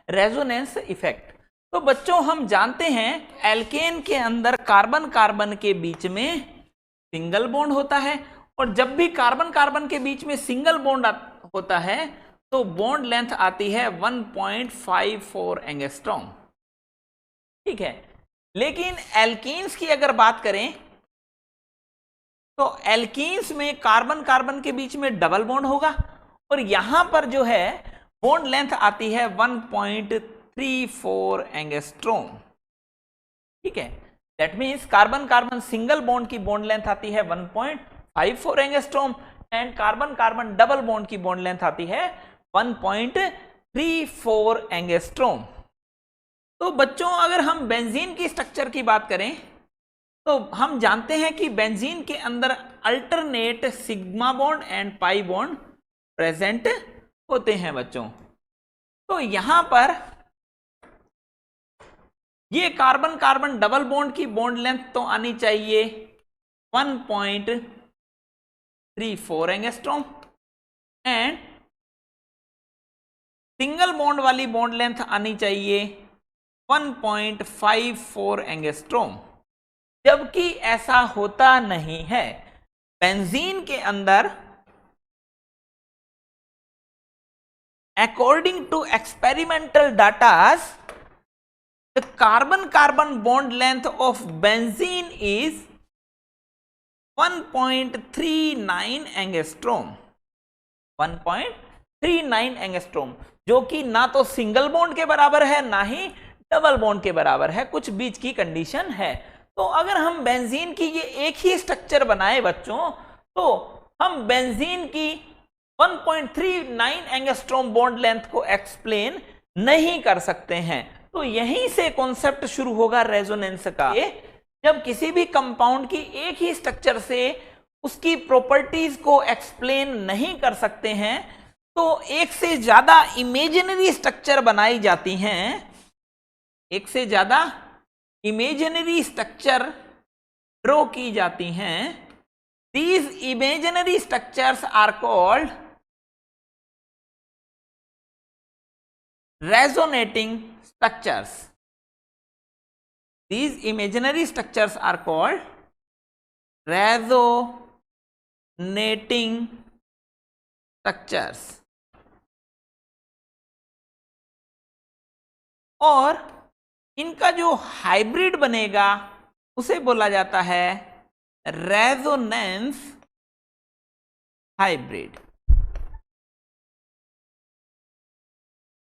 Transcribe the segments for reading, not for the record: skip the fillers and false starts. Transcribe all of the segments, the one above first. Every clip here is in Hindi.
Resonance effect. तो बच्चों हम जानते हैं एल्केन के अंदर कार्बन कार्बन के बीच में सिंगल बॉन्ड होता है, और जब भी कार्बन कार्बन के बीच में सिंगल बॉन्ड होता है तो बॉन्ड लेंथ आती है 1.54 एंगस्ट्रॉम। ठीक है, लेकिन एल्कीन्स की अगर बात करें तो एल्कीन्स में कार्बन कार्बन के बीच में डबल बॉन्ड होगा, और यहां पर जो है बॉन्ड लेंथ आती है 1.34 एंगस्ट्रॉम। ठीक है, that means carbon carbon single bond की बॉन्ड लेंथ आती है 1.54 angstrom, and carbon carbon double bond की बॉन्ड लेंथ आती है 1.34 एंगस्ट्रॉम। तो बच्चों अगर हम बेंजीन की स्ट्रक्चर की बात करें तो हम जानते हैं कि बेंजीन के अंदर alternate sigma bond and pi bond present होते हैं बच्चों। तो यहां पर ये कार्बन कार्बन डबल बॉन्ड की बॉन्ड लेंथ तो आनी चाहिए 1.34 एंगस्ट्रॉम, एंड सिंगल बॉन्ड वाली बॉन्ड लेंथ आनी चाहिए 1.54 एंगस्ट्रॉम, जबकि ऐसा होता नहीं है। बेंजीन के अंदर according to experimental data the carbon carbon bond length of benzene is 1.39 angstrom, 1.39 angstrom, जो कि ना तो सिंगल बॉन्ड के बराबर है ना ही डबल बॉन्ड के बराबर है, कुछ बीच की कंडीशन है। तो अगर हम बेंजीन की ये एक ही स्ट्रक्चर बनाए बच्चों तो हम बेंजीन की 1.39 एंगस्ट्रॉम बॉन्ड लेंथ को एक्सप्लेन नहीं कर सकते हैं। तो यहीं से कॉन्सेप्ट शुरू होगा रेजोनेंस का। जब किसी भी कंपाउंड की एक ही स्ट्रक्चर से उसकी प्रॉपर्टीज को एक्सप्लेन नहीं कर सकते हैं तो एक से ज्यादा इमेजिनरी स्ट्रक्चर बनाई जाती हैं, एक से ज्यादा इमेजिनरी स्ट्रक्चर ड्रॉ की जाती हैं। These imaginary structures are called resonating structures. These imaginary structures are called resonating structures. और इनका जो हाइब्रिड बनेगा उसे बोला जाता है रेजोनेंस हाइब्रिड।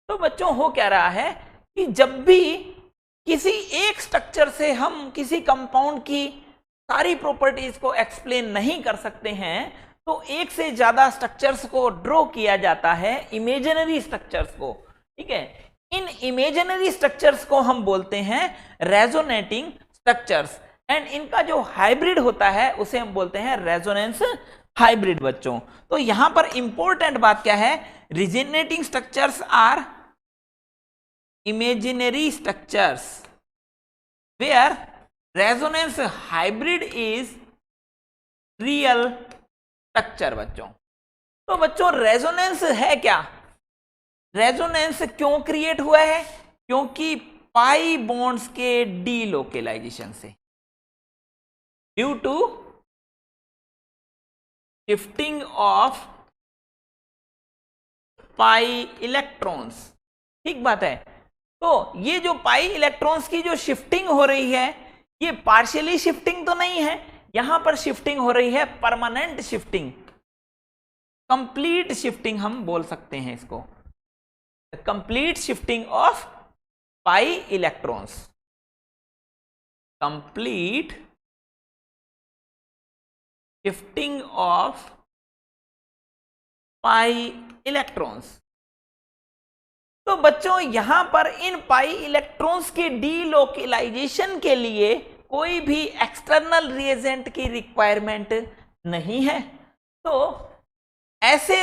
तो बच्चों हो क्या रहा है कि जब भी किसी एक स्ट्रक्चर से हम किसी कंपाउंड की सारी प्रॉपर्टीज को एक्सप्लेन नहीं कर सकते हैं तो एक से ज्यादा स्ट्रक्चर्स को ड्रॉ किया जाता है, इमेजिनरी स्ट्रक्चर्स को। ठीक है, इन इमेजिनरी स्ट्रक्चर्स को हम बोलते हैं रेजोनेटिंग स्ट्रक्चर्स, एंड इनका जो हाइब्रिड होता है उसे हम बोलते हैं रेजोनेंस हाइब्रिड बच्चों। तो यहां पर इंपॉर्टेंट बात क्या है, resonating structures are imaginary structures where resonance hybrid is real structure बच्चों। तो बच्चों रेजोनेंस है क्या, रेजोनेंस क्यों क्रिएट हुआ है, क्योंकि पाई बॉन्ड्स के डीलोकेलाइजेशन से, due to shifting of pi electrons. ठीक बात है। तो ये जो पाई इलेक्ट्रॉन्स की जो शिफ्टिंग हो रही है ये पार्शियली शिफ्टिंग तो नहीं है, यहां पर शिफ्टिंग हो रही है परमानेंट शिफ्टिंग, कंप्लीट शिफ्टिंग हम बोल सकते हैं इसको, complete shifting of pi electrons, complete shifting of pi electrons. तो बच्चों यहां पर इन पाई इलेक्ट्रॉन्स के डीलोकेलाइजेशन के लिए कोई भी एक्सटर्नल रिएजेंट की रिक्वायरमेंट नहीं है। तो ऐसे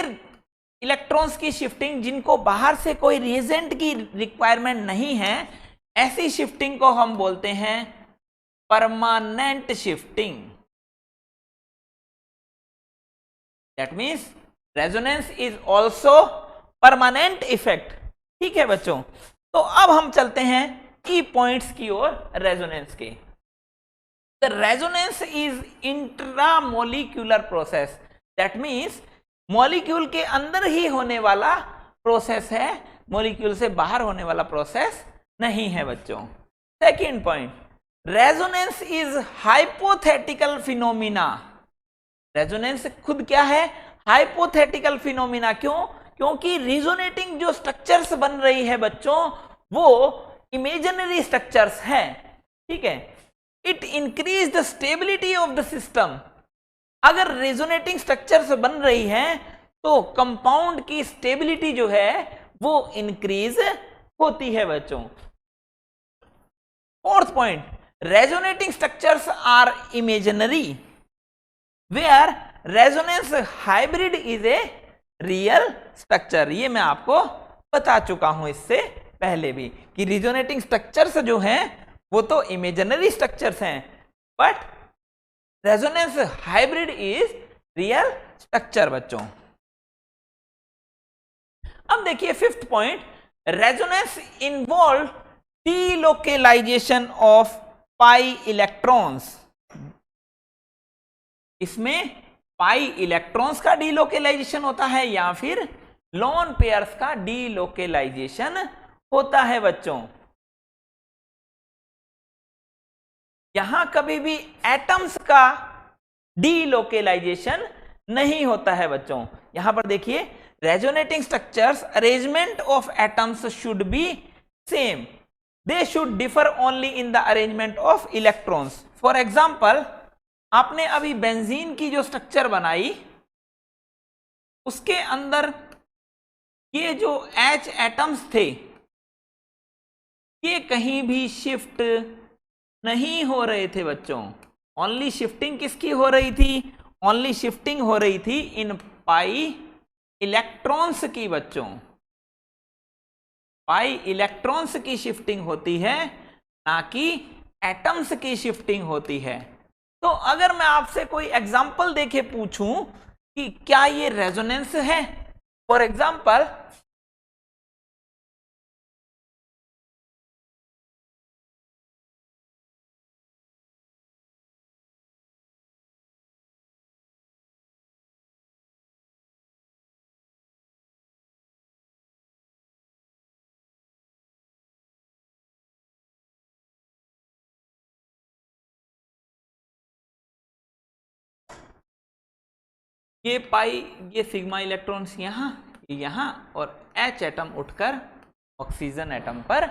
इलेक्ट्रॉन्स की शिफ्टिंग जिनको बाहर से कोई रिएजेंट की रिक्वायरमेंट नहीं है, ऐसी शिफ्टिंग को हम बोलते हैं permanent shifting. That means resonance is also permanent effect. ठीक है बच्चों, तो अब हम चलते हैं की पॉइंट्स की ओर रेजोनेंस के। The resonance is intramolecular process, that means molecule के अंदर ही होने वाला प्रोसेस है, मॉलिक्यूल से बाहर होने वाला प्रोसेस नहीं है बच्चों। Second point, resonance is hypothetical phenomena. Resonance खुद क्या है? Hypothetical phenomena. क्यों? क्योंकि रिजोनेटिंग जो स्ट्रक्चर्स बन रही है बच्चों वो इमेजिनरी स्ट्रक्चर्स हैं, ठीक है। It increase the stability of the system. अगर रेजोनेटिंग स्ट्रक्चर्स बन रही हैं तो कंपाउंड की स्टेबिलिटी जो है वो इंक्रीज होती है बच्चों। Fourth point, resonating structures are imaginary where resonance hybrid is a real structure. ये मैं आपको बता चुका हूं इससे पहले भी कि रेजोनेटिंग स्ट्रक्चर्स जो हैं वो तो इमेजिनरी स्ट्रक्चर्स हैं, but resonance hybrid is real structure बच्चों। अब देखिए fifth point, resonance involve delocalisation of pi electrons. इसमें पाई इलेक्ट्रॉन्स का डीलोकेलाइजेशन होता है या फिर लोन पेयर्स का डीलोकेलाइजेशन होता है बच्चों। यहां कभी भी एटम्स का डीलोकेलाइजेशन नहीं होता है बच्चों। यहां पर देखिए, resonating structures arrangement of atoms should be same, they should differ only in the arrangement of electrons. For example, आपने अभी बेंजीन की जो स्ट्रक्चर बनाई उसके अंदर ये जो H एटम्स थे ये कहीं भी शिफ्ट नहीं हो रहे थे बच्चों। ओनली शिफ्टिंग किसकी हो रही थी? ओनली शिफ्टिंग हो रही थी इन पाई इलेक्ट्रॉन्स की बच्चों। पाई इलेक्ट्रॉन्स की शिफ्टिंग होती है, ना कि एटम्स की शिफ्टिंग होती है। तो अगर मैं आपसे कोई एग्जाम्पल देके पूछूं कि क्या ये रेजोनेंस है, फॉर एग्जाम्पल ये पाई, ये सिग्मा इलेक्ट्रॉन्स यहां और H एटम उठकर ऑक्सीजन एटम पर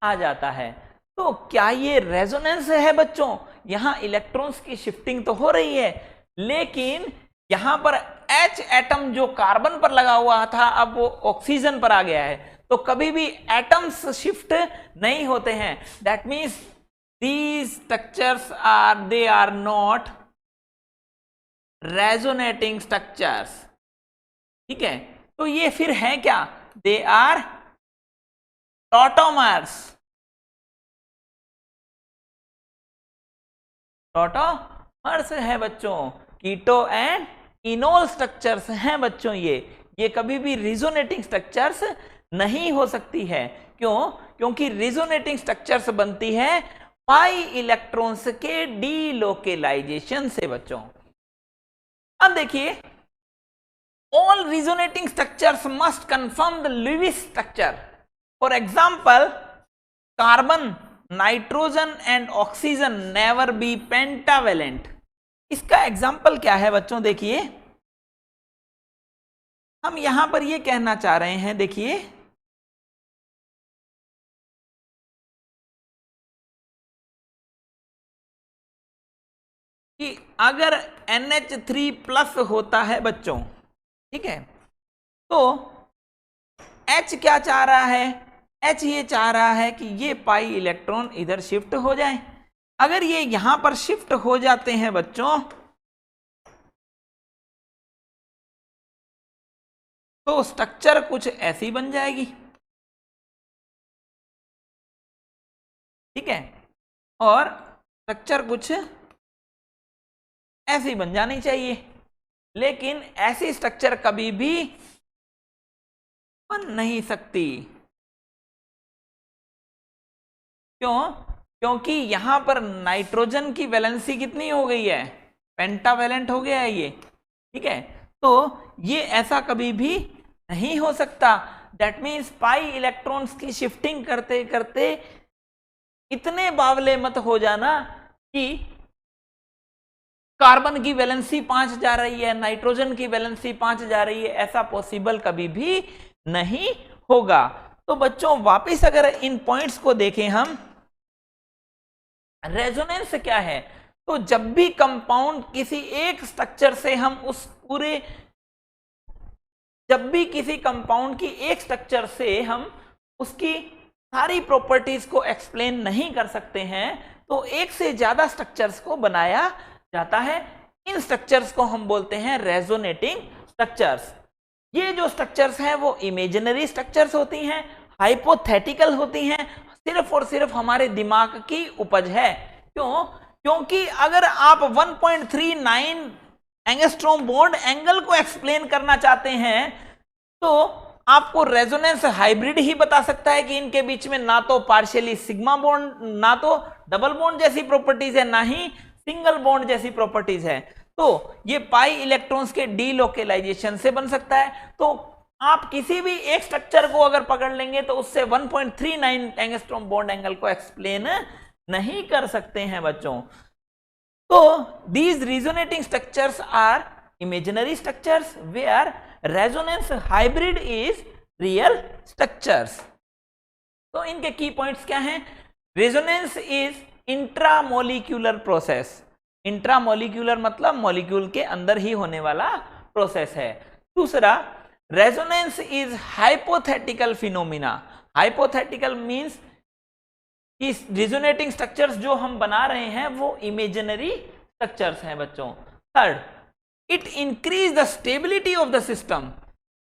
आ जाता है। तो क्या ये रेजोनेंस है बच्चों? यहां इलेक्ट्रॉन्स की शिफ्टिंग तो हो रही है, लेकिन यहां पर H एटम जो कार्बन पर लगा हुआ था अब वो ऑक्सीजन पर आ गया है, तो कभी भी एटम्स शिफ्ट नहीं होते हैं। That means these structures they are not resonating structures, ठीक है। तो ये फिर है क्या? दे आर टॉटोमर्स। टॉटोमर्स है बच्चों, कीटो एंड इनोल स्ट्रक्चर्स हैं बच्चों। ये कभी भी रिजोनेटिंग स्ट्रक्चर्स नहीं हो सकती है। क्यों? क्योंकि रिजोनेटिंग स्ट्रक्चर्स बनती है पाई इलेक्ट्रॉन्स के डीलोकेलाइजेशन से बच्चों। अब देखिए, all resonating structures must conform the Lewis structure. For example, carbon, nitrogen and oxygen never be pentavalent. इसका एग्जाम्पल क्या है बच्चों? देखिए, हम यहां पर ये कहना चाह रहे हैं, देखिए कि अगर NH3+ होता है बच्चों, ठीक है, तो H क्या चाह रहा है? H ये चाह रहा है कि ये पाई इलेक्ट्रॉन इधर शिफ्ट हो जाए। अगर ये यहां पर शिफ्ट हो जाते हैं बच्चों तो स्ट्रक्चर कुछ ऐसी बन जाएगी, ठीक है, और स्ट्रक्चर कुछ ऐसी बन जानी चाहिए। लेकिन ऐसी स्ट्रक्चर कभी भी बन नहीं सकती। क्यों? क्योंकि यहां पर नाइट्रोजन की वैलेंसी कितनी हो गई है, पेंटावैलेंट हो गया है ये, ठीक है। तो ये ऐसा कभी भी नहीं हो सकता। दैट मीन्स पाई इलेक्ट्रॉन्स की शिफ्टिंग करते करते इतने बावले मत हो जाना कि कार्बन की वैलेंसी 5 जा रही है, नाइट्रोजन की वैलेंसी 5 जा रही है, ऐसा पॉसिबल कभी भी नहीं होगा। तो बच्चों वापस अगर इन पॉइंट्स को देखें हम, रेजोनेंस क्या है? तो जब भी कंपाउंड किसी एक स्ट्रक्चर से हम उस पूरे, जब भी किसी कंपाउंड की एक स्ट्रक्चर से हम उसकी सारी प्रॉपर्टीज को एक्सप्लेन नहीं कर सकते हैं, तो एक से ज्यादा स्ट्रक्चर्स को बनाया जाता है। इन स्ट्रक्चर्स को हम बोलते हैं रेजोनेटिंग स्ट्रक्चर्स। ये जो स्ट्रक्चर्स हैं वो इमेजिनरी स्ट्रक्चर्स होती हैं, हाइपोथेटिकल होती हैं, सिर्फ और सिर्फ हमारे दिमाग की उपज है। क्यों? क्योंकि अगर आप 1.39 एंगस्ट्रॉम बॉन्ड एंगल को एक्सप्लेन करना चाहते हैं तो आपको रेजोनेंस हाइब्रिड ही बता सकता है कि इनके बीच में ना तो पार्शियली सिग्मा बॉन्ड, ना तो डबल बॉन्ड जैसी प्रॉपर्टीज है, ना ही सिंगल बॉन्ड जैसी प्रॉपर्टीज है। तो ये पाई इलेक्ट्रॉन्स के डीलोकेलाइजेशन से बन सकता है। तो आप किसी भी एक स्ट्रक्चर को अगर पकड़ लेंगे तो उससे 1.39 एंगस्ट्रॉम बॉन्ड एंगल को एक्सप्लेन नहीं कर सकते हैं बच्चों। तो these resonating structures are imaginary structures where resonance hybrid is real structures। तो इनके की पॉइंट्स क्या हैं? Resonance is intramolecular process. Intramolecular मतलब मॉलिक्यूल के अंदर ही होने वाला प्रोसेस है। दूसरा, resonance is hypothetical phenomena. Hypothetical means कि रिजोनेटिंग स्ट्रक्चर्स जो हम बना रहे हैं वो इमेजिनरी स्ट्रक्चर्स हैं बच्चों। Third, it increase the stability of the system.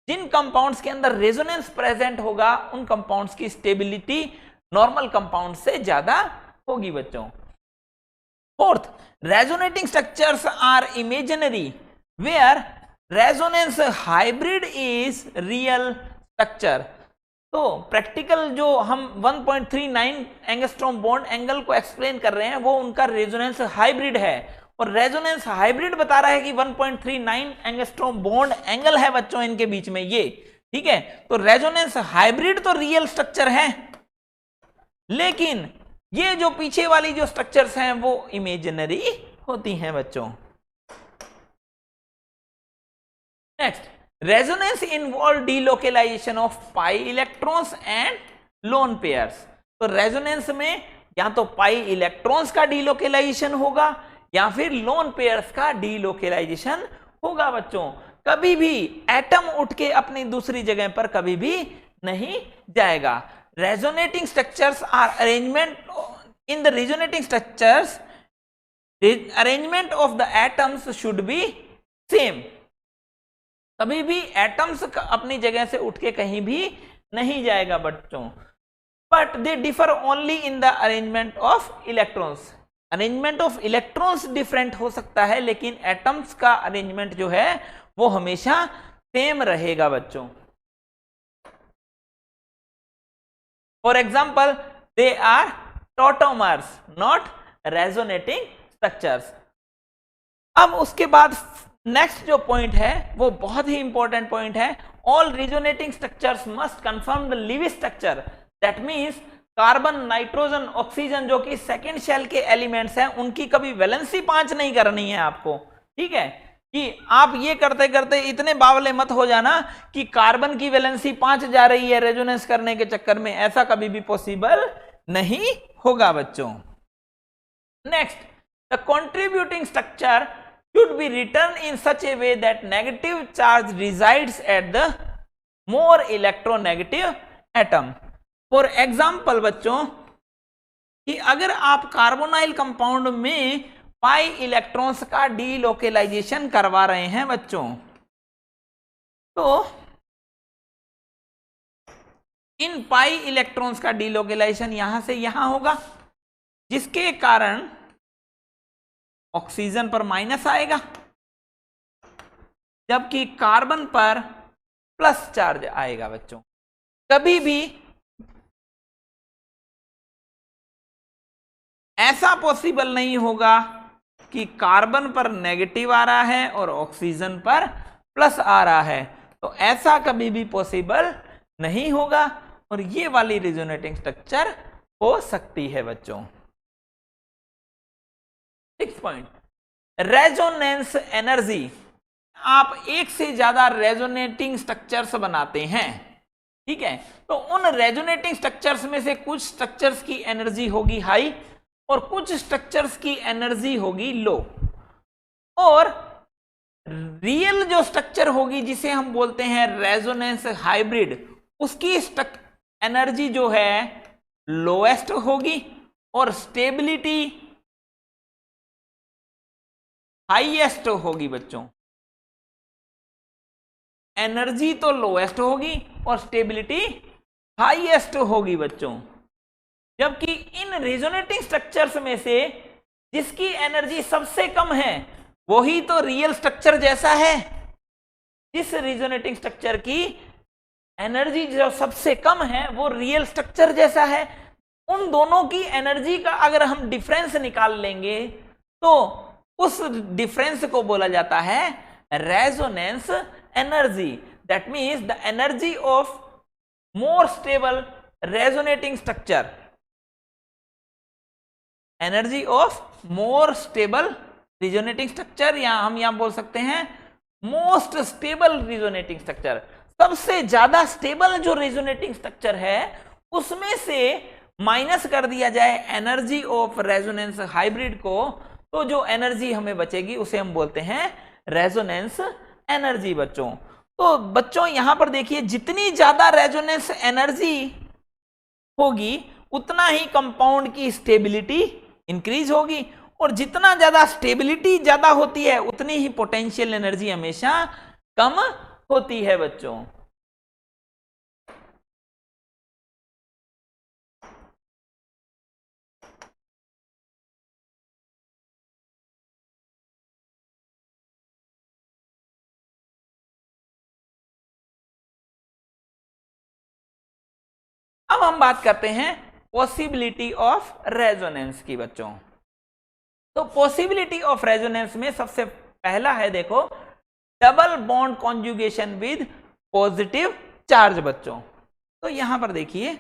जिन कंपाउंड्स के अंदर रेजोनेंस प्रेजेंट होगा उन कंपाउंड्स की स्टेबिलिटी नॉर्मल कंपाउंड से ज्यादा होगी बच्चों। Fourth, resonating structures are imaginary where resonance hybrid is real structure. तो प्रैक्टिकल जो हम 1.39 एंगस्ट्रॉम बॉन्ड एंगल को एक्सप्लेन कर रहे हैं वो उनका रेजोनेंस हाइब्रिड है, और रेजोनेंस हाइब्रिड बता रहा है कि 1.39 एंगस्ट्रॉम बॉन्ड एंगल है बच्चों इनके बीच में ये, ठीक है। तो रेजोनेंस हाइब्रिड तो रियल स्ट्रक्चर है, लेकिन ये जो पीछे वाली जो स्ट्रक्चर्स हैं वो इमेजिनरी होती हैं बच्चों। Next, resonance involve delocalisation of pi electrons and lone pairs. तो रेजोनेंस में या तो पाई इलेक्ट्रॉन्स का डीलोकेलाइजेशन होगा या फिर लोन पेयर्स का डीलोकेलाइजेशन होगा बच्चों। कभी भी एटम उठ के अपनी दूसरी जगह पर कभी भी नहीं जाएगा। Resonating structures are arrangement in the resonating structures, arrangement of the atoms should be same. कभी भी एटम्स अपनी जगह से उठ के कहीं भी नहीं जाएगा बच्चों। But they differ only in the arrangement of electrons. Arrangement of electrons different हो सकता है, लेकिन एटम्स का अरेंजमेंट जो है वो हमेशा सेम रहेगा बच्चों। For example, they are tautomers not resonating structures. अब उसके बाद नेक्स्ट जो पॉइंट है वो बहुत ही इंपॉर्टेंट पॉइंट है। All resonating structures must conform the लिविंग structure. That means carbon, nitrogen, oxygen जो कि सेकंड शेल के एलिमेंट्स हैं उनकी कभी वैलेंसी 5 नहीं करनी है आपको, ठीक है। कि आप ये करते करते इतने बावले मत हो जाना कि कार्बन की वैलेंसी 5 जा रही है रेजोनेंस करने के चक्कर में, ऐसा कभी भी पॉसिबल नहीं होगा बच्चों। Next, the contributing structure should be written in such a way that negative charge resides at the more electronegative atom. For example बच्चों, कि अगर आप कार्बोनाइल कंपाउंड में पाई इलेक्ट्रॉन्स का डीलोकेलाइजेशन करवा रहे हैं बच्चों, तो इन पाई इलेक्ट्रॉन्स का डीलोकेलाइजेशन यहां से यहां होगा, जिसके कारण ऑक्सीजन पर माइनस आएगा जबकि कार्बन पर प्लस चार्ज आएगा बच्चों। कभी भी ऐसा पॉसिबल नहीं होगा कि कार्बन पर नेगेटिव आ रहा है और ऑक्सीजन पर प्लस आ रहा है, तो ऐसा कभी भी पॉसिबल नहीं होगा और ये वाली रेजोनेटिंग स्ट्रक्चर हो सकती है बच्चों। 6 पॉइंट, रेजोनेंस एनर्जी। आप एक से ज्यादा रेजोनेटिंग स्ट्रक्चर्स बनाते हैं, ठीक है, तो उन रेजोनेटिंग स्ट्रक्चर्स में से कुछ स्ट्रक्चर्स की एनर्जी होगी हाई और कुछ स्ट्रक्चर्स की एनर्जी होगी लो, और रियल जो स्ट्रक्चर होगी जिसे हम बोलते हैं रेजोनेंस हाइब्रिड, उसकी एनर्जी जो है लोएस्ट होगी और स्टेबिलिटी हाईएस्ट होगी बच्चों। एनर्जी तो लोएस्ट होगी और स्टेबिलिटी हाईएस्ट होगी बच्चों, जबकि इन रेजोनेटिंग स्ट्रक्चर्स में से जिसकी एनर्जी सबसे कम है वही तो रियल स्ट्रक्चर जैसा है। जिस रेजोनेटिंग स्ट्रक्चर की एनर्जी जो सबसे कम है वो रियल स्ट्रक्चर जैसा है। उन दोनों की एनर्जी का अगर हम डिफरेंस निकाल लेंगे तो उस डिफरेंस को बोला जाता है resonance energy. That means the energy of more stable resonating structure, energy of more stable resonating structure, या हम यहां बोल सकते हैं मोस्ट स्टेबल रेजोनेटिंग स्ट्रक्चर। सबसे ज्यादा स्टेबल जो रेजोनेटिंग स्ट्रक्चर है उसमें से माइनस कर दिया जाए एनर्जी ऑफ रेजोनेंस हाइब्रिड को, तो जो एनर्जी हमें बचेगी उसे हम बोलते हैं रेजोनेंस एनर्जी बच्चों। तो बच्चों यहां पर देखिए, जितनी ज्यादा रेजोनेंस एनर्जी होगी उतना ही कंपाउंड की स्टेबिलिटी इंक्रीज होगी, और जितना ज्यादा स्टेबिलिटी ज्यादा होती है उतनी ही पोटेंशियल एनर्जी हमेशा कम होती है बच्चों। अब हम बात करते हैं पॉसिबिलिटी ऑफ रेजोनेंस की बच्चों। तो पॉसिबिलिटी ऑफ रेजोनेंस में सबसे पहला है, देखो, double bond conjugation with positive charge बच्चों। तो यहां पर देखिए,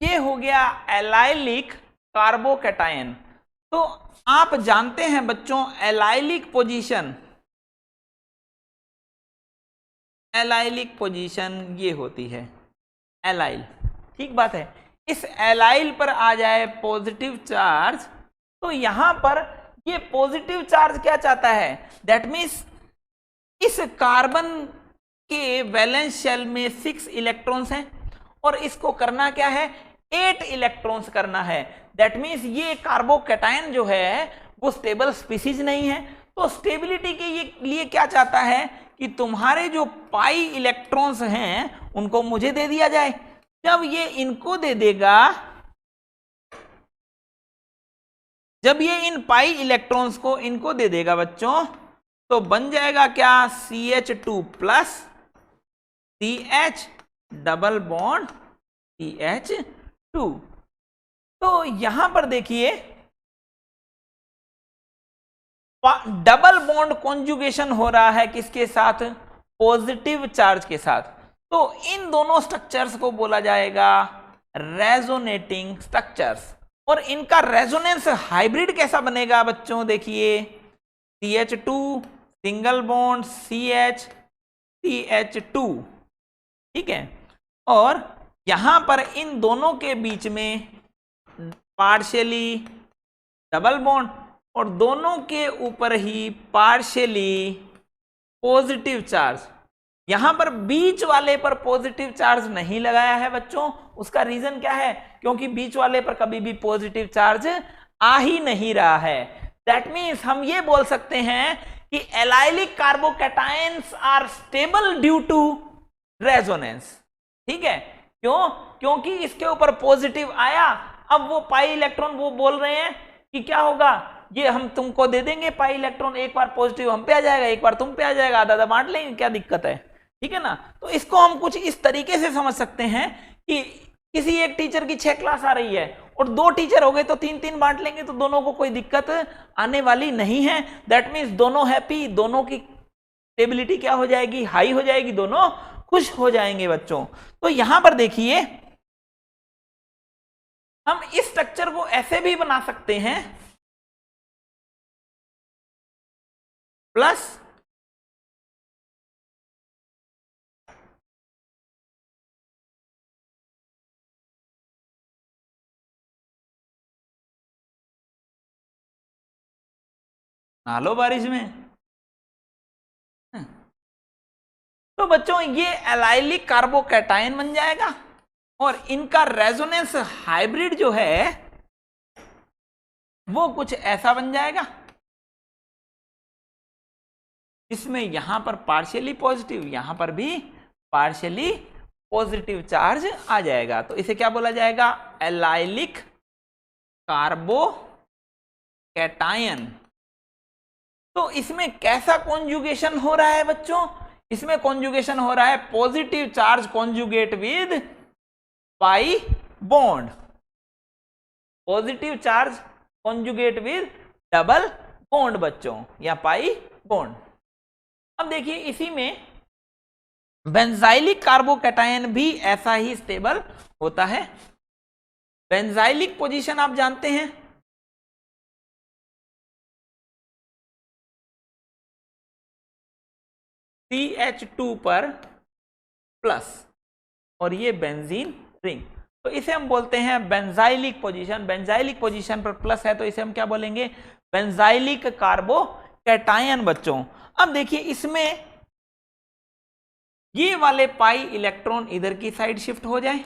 ये हो गया एलाइलिक कार्बोकैटायन। तो आप जानते हैं बच्चों एलाइलिक पोजीशन, एलाइलिक पोजीशन ये होती है एलाइल, ठीक बात है। इस एलाइल पर आ जाए पॉजिटिव चार्ज, तो यहां पर ये पॉजिटिव चार्ज क्या चाहता है, दैट मीन्स इस कार्बन के वैलेंस शेल में 6 इलेक्ट्रॉन्स हैं और इसको करना क्या है, 8 इलेक्ट्रॉन्स करना है। दैट मीन्स ये कार्बोकैटायन जो है वो स्टेबल स्पीसीज नहीं है। तो स्टेबिलिटी के लिए क्या चाहता है कि तुम्हारे जो पाई इलेक्ट्रॉन्स हैं उनको मुझे दे दिया जाए। जब ये इनको दे देगा, जब ये इन पाई इलेक्ट्रॉन्स को इनको दे देगा बच्चों, तो बन जाएगा क्या, CH2 plus CH double bond CH2। तो यहां पर देखिए डबल बॉन्ड कॉन्जुगेशन हो रहा है किसके साथ, पॉजिटिव चार्ज के साथ। तो इन दोनों स्ट्रक्चर्स को बोला जाएगा रेजोनेटिंग स्ट्रक्चर्स। और इनका रेजोनेंस हाइब्रिड कैसा बनेगा बच्चों, देखिए CH2 single bond CH CH2, ठीक है। और यहां पर इन दोनों के बीच में पार्शियली डबल बॉन्ड और दोनों के ऊपर ही पार्शियली पॉजिटिव चार्ज। यहां पर बीच वाले पर पॉजिटिव चार्ज नहीं लगाया है बच्चों। उसका रीजन क्या है? क्योंकि बीच वाले पर कभी भी पॉजिटिव चार्ज आ ही नहीं रहा है। दैट मीन्स हम ये बोल सकते हैं कि allylic carbocations are stable due to resonance. ठीक है, क्यों? क्योंकि इसके ऊपर पॉजिटिव आया। अब वो पाई इलेक्ट्रॉन वो बोल रहे हैं कि क्या होगा, ये हम तुमको दे देंगे पाई इलेक्ट्रॉन, एक बार पॉजिटिव हम पे आ जाएगा, एक बार तुम पे आ जाएगा, आधा आधा बांट लेंगे, क्या दिक्कत है? ठीक है ना। तो इसको हम कुछ इस तरीके से समझ सकते हैं कि किसी एक टीचर की 6 क्लास आ रही है और 2 टीचर हो गए तो 3-3 बांट लेंगे, तो दोनों को कोई दिक्कत आने वाली नहीं है। दैट मीन्स दोनों हैप्पी, दोनों की स्टेबिलिटी क्या हो जाएगी? हाई हो जाएगी, दोनों खुश हो जाएंगे बच्चों। तो यहां पर देखिए हम इस स्ट्रक्चर को ऐसे भी बना सकते हैं, प्लस नालो बारिश में। तो बच्चों ये एलाइलिक कार्बोकैटायन बन जाएगा और इनका रेजोनेंस हाइब्रिड जो है वो कुछ ऐसा बन जाएगा, इसमें यहां पर पार्शियली पॉजिटिव, यहां पर भी पार्शियली पॉजिटिव चार्ज आ जाएगा। तो इसे क्या बोला जाएगा? Allylic carbocation. तो इसमें कैसा कॉन्जुगेशन हो रहा है बच्चों? इसमें कॉन्जुगेशन हो रहा है positive charge conjugate with pi bond, positive charge conjugate with double bond बच्चों, या पाई बॉन्ड। अब देखिए इसी में बेंजाइलिक कार्बोकैटायन भी ऐसा ही स्टेबल होता है। बेंजाइलिक पोजीशन आप जानते हैं, CH2 पर प्लस और ये बेंजीन रिंग, तो इसे हम बोलते हैं बेंजाइलिक पोजीशन। बेंजाइलिक पोजीशन पर प्लस है तो इसे हम क्या बोलेंगे? बेंजाइलिक कार्बोकैटायन बच्चों। अब देखिए इसमें ये वाले पाई इलेक्ट्रॉन इधर की साइड शिफ्ट हो जाए,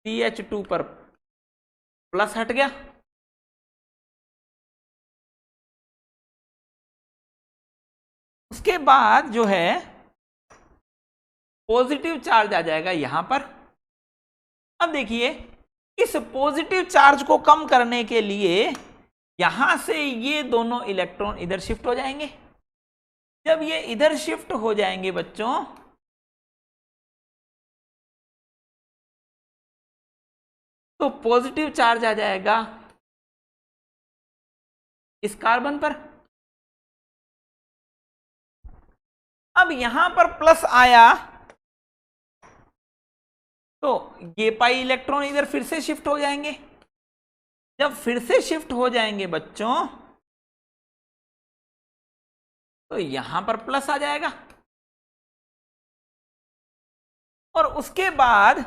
CH2 पर प्लस हट गया, उसके बाद जो है पॉजिटिव चार्ज आ जाएगा यहां पर। अब देखिए इस पॉजिटिव चार्ज को कम करने के लिए यहां से ये दोनों इलेक्ट्रॉन इधर शिफ्ट हो जाएंगे। जब ये इधर शिफ्ट हो जाएंगे बच्चों तो पॉजिटिव चार्ज आ जाएगा इस कार्बन पर। अब यहां पर प्लस आया तो ये पाई इलेक्ट्रॉन इधर फिर से शिफ्ट हो जाएंगे। जब फिर से शिफ्ट हो जाएंगे बच्चों तो यहां पर प्लस आ जाएगा और उसके बाद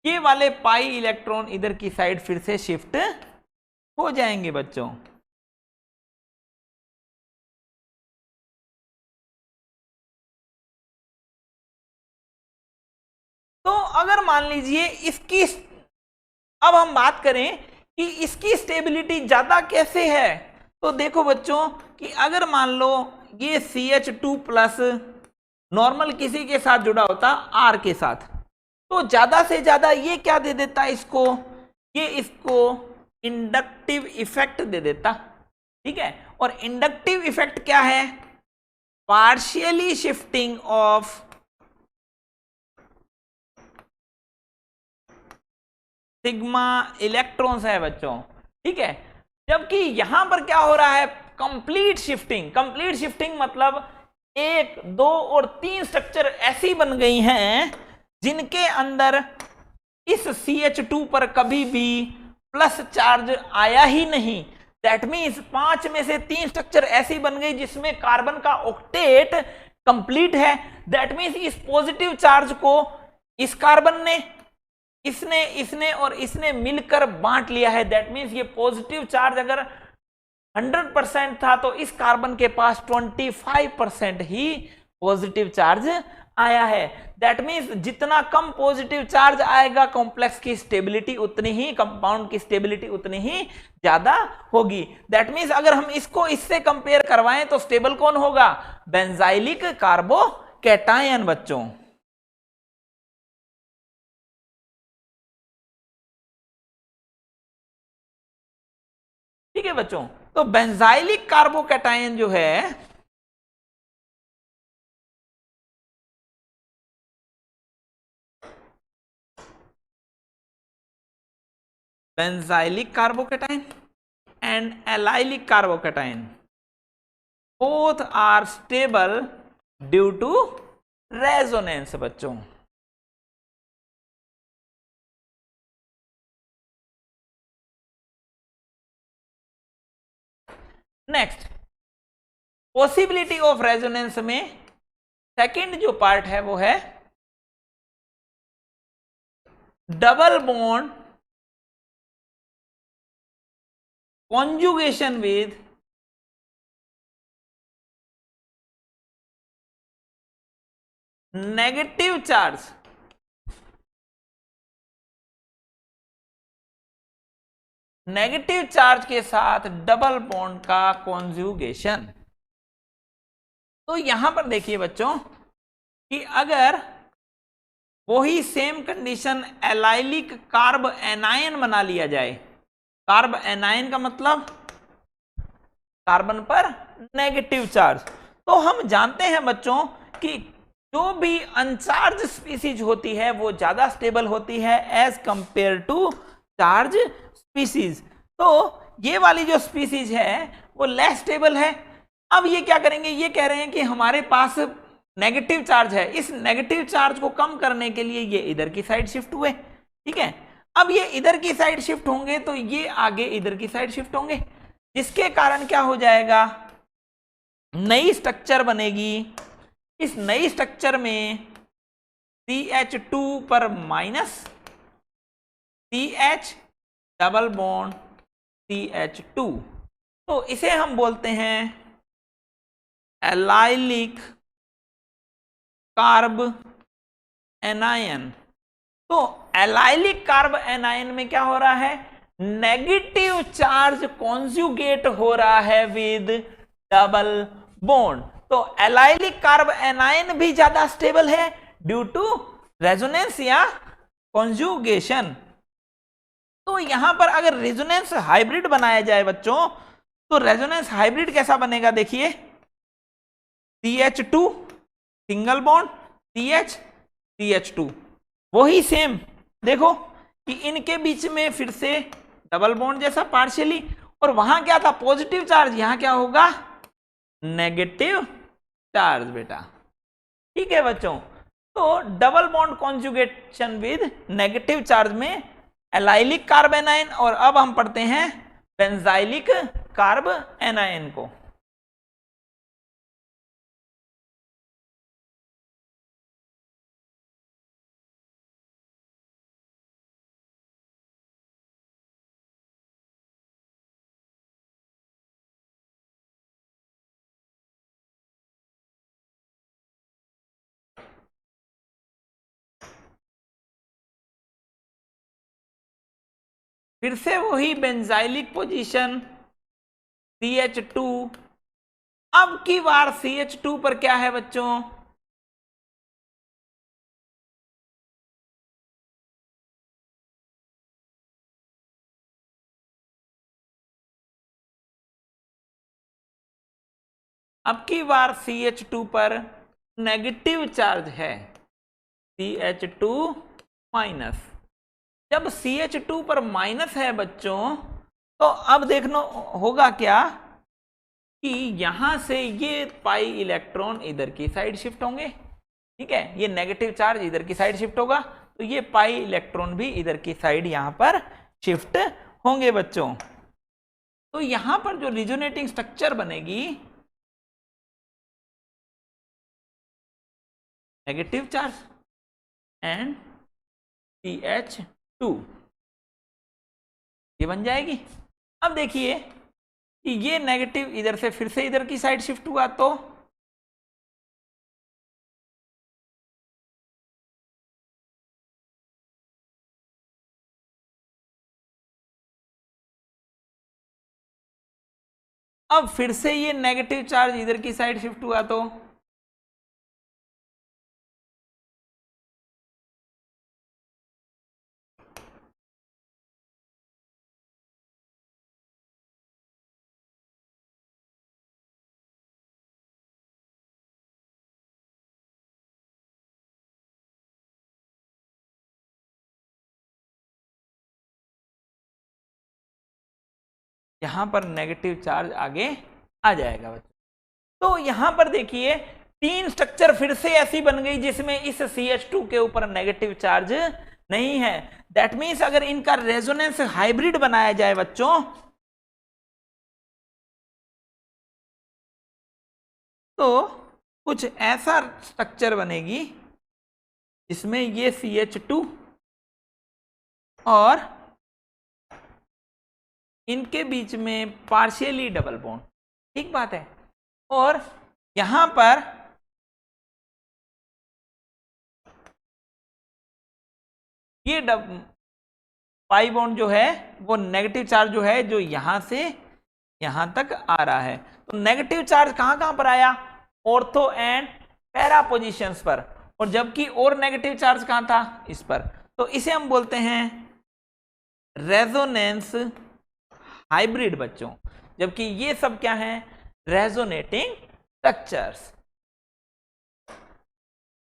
ये वाले पाई इलेक्ट्रॉन इधर की साइड फिर से शिफ्ट हो जाएंगे बच्चों। तो अगर मान लीजिए इसकी, अब हम बात करें कि इसकी स्टेबिलिटी ज्यादा कैसे है, तो देखो बच्चों कि अगर मान लो ये CH2 प्लस नॉर्मल किसी के साथ जुड़ा होता R के साथ, तो ज्यादा से ज्यादा ये क्या दे देता इसको? ये इसको इंडक्टिव इफेक्ट दे देता। ठीक है, और इंडक्टिव इफेक्ट क्या है? Partially shifting of sigma electrons है बच्चों। ठीक है, जबकि यहां पर क्या हो रहा है? Complete shifting. कंप्लीट शिफ्टिंग मतलब 1, 2 और 3 स्ट्रक्चर ऐसी बन गई हैं जिनके अंदर इस CH2 पर कभी भी प्लस चार्ज आया ही नहीं। दैट मीन्स 5 में से 3 स्ट्रक्चर ऐसी बन गई जिसमें कार्बन का ऑक्टेट कंप्लीट है। दैट मीन्स इस पॉजिटिव चार्ज को इस कार्बन ने, इसने और इसने मिलकर बांट लिया है। दैट मीन्स ये पॉजिटिव चार्ज अगर 100% था तो इस कार्बन के पास 25% ही पॉजिटिव चार्ज आया है। दैट मीन्स जितना कम पॉजिटिव चार्ज आएगा कॉम्प्लेक्स की स्टेबिलिटी उतनी ही, कंपाउंड की स्टेबिलिटी उतनी ही ज्यादा होगी। दैट मीन्स अगर हम इसको इससे कंपेयर करवाएं तो स्टेबल कौन होगा? बेंजाइलिक कार्बोकैटायन बच्चों। ठीक है बच्चों, तो बेंजाइलिक कार्बोकैटायन जो है benzylic carbocation and allylic carbocation both are stable due to resonance बच्चों। नेक्स्ट, पॉसिबिलिटी ऑफ रेजोनेंस में सेकंड जो पार्ट है वो है double bond conjugation with negative charge. Negative charge के साथ डबल बॉन्ड का कॉन्जुगेशन। तो यहां पर देखिए बच्चों कि अगर वही same condition allylic carb anion बना लिया जाए, कार्ब एनायन का मतलब कार्बन पर नेगेटिव चार्ज, तो हम जानते हैं बच्चों कि जो भी अनचार्ज स्पीसीज होती है वो ज्यादा स्टेबल होती है as compare to charge species. तो ये वाली जो स्पीसीज है वो लेस स्टेबल है। अब ये क्या करेंगे, ये कह रहे हैं कि हमारे पास नेगेटिव चार्ज है, इस नेगेटिव चार्ज को कम करने के लिए ये इधर की साइड शिफ्ट हुए। ठीक है, अब ये इधर की साइड शिफ्ट होंगे तो ये आगे इधर की साइड शिफ्ट होंगे, जिसके कारण क्या हो जाएगा, नई स्ट्रक्चर बनेगी। इस नई स्ट्रक्चर में CH2 पर minus CH double bond CH2, तो इसे हम बोलते हैं एलाइलिक कार्ब एनायन। तो एलाइलिक कार्ब एनायन में क्या हो रहा है, नेगेटिव चार्ज कॉन्जुगेट हो रहा है विद डबल बॉन्ड। तो एलाइलिक कार्ब एनायन भी ज्यादा स्टेबल है ड्यू टू रेजोनेंस या कॉन्जुगेशन। तो यहां पर अगर रेजोनेंस हाइब्रिड बनाया जाए बच्चों, तो रेजोनेंस हाइब्रिड कैसा बनेगा, देखिए CH2 सिंगल बॉन्ड CH2, वही सेम देखो कि इनके बीच में फिर से डबल बॉन्ड जैसा पार्शियली, और वहां क्या था पॉजिटिव चार्ज, यहां क्या होगा नेगेटिव चार्ज बेटा। ठीक है बच्चों, तो double bond conjugation with negative charge में एलाइलिक कार्ब एनायन, और अब हम पढ़ते हैं बेंजाइलिक कार्ब एनायन को। फिर से वही बेंजाइलिक पोजीशन CH2, अब की बार CH2 पर क्या है बच्चों, अब की बार CH2 पर नेगेटिव चार्ज है, CH2 माइनस। जब CH2 पर माइनस है बच्चों, तो अब देखना होगा क्या कि यहां से ये पाई इलेक्ट्रॉन इधर की साइड शिफ्ट होंगे। ठीक है, ये नेगेटिव चार्ज इधर की साइड शिफ्ट होगा, तो ये पाई इलेक्ट्रॉन भी इधर की साइड यहां पर शिफ्ट होंगे बच्चों। तो यहां पर जो रिजोनेटिंग स्ट्रक्चर बनेगी, नेगेटिव चार्ज एंड CH2, ये बन जाएगी। अब देखिए कि ये नेगेटिव इधर से फिर से इधर की साइड शिफ्ट हुआ, तो अब फिर से ये नेगेटिव चार्ज इधर की साइड शिफ्ट हुआ, तो यहां पर नेगेटिव चार्ज आगे आ जाएगा बच्चों। तो यहां पर देखिए तीन स्ट्रक्चर फिर से ऐसी बन गई जिसमें इस CH2 के ऊपर नेगेटिव चार्ज नहीं है। दैट मीन्स अगर इनका रेजोनेंस हाइब्रिड बनाया जाए बच्चों, तो कुछ ऐसा स्ट्रक्चर बनेगी जिसमें ये CH2 और इनके बीच में पार्शियली डबल बॉन्ड, ठीक बात है। और यहां पर ये पाई बॉन्ड जो है वो नेगेटिव चार्ज जो है जो यहां से यहां तक आ रहा है। तो नेगेटिव चार्ज कहां कहां पर आया, ऑर्थो एंड पैरा पोजीशंस पर, और जबकि और नेगेटिव चार्ज कहां था, इस पर। तो इसे हम बोलते हैं रेजोनेंस हाइब्रिड बच्चों, जबकि ये सब क्या है, रेजोनेटिंग स्ट्रक्चर्स।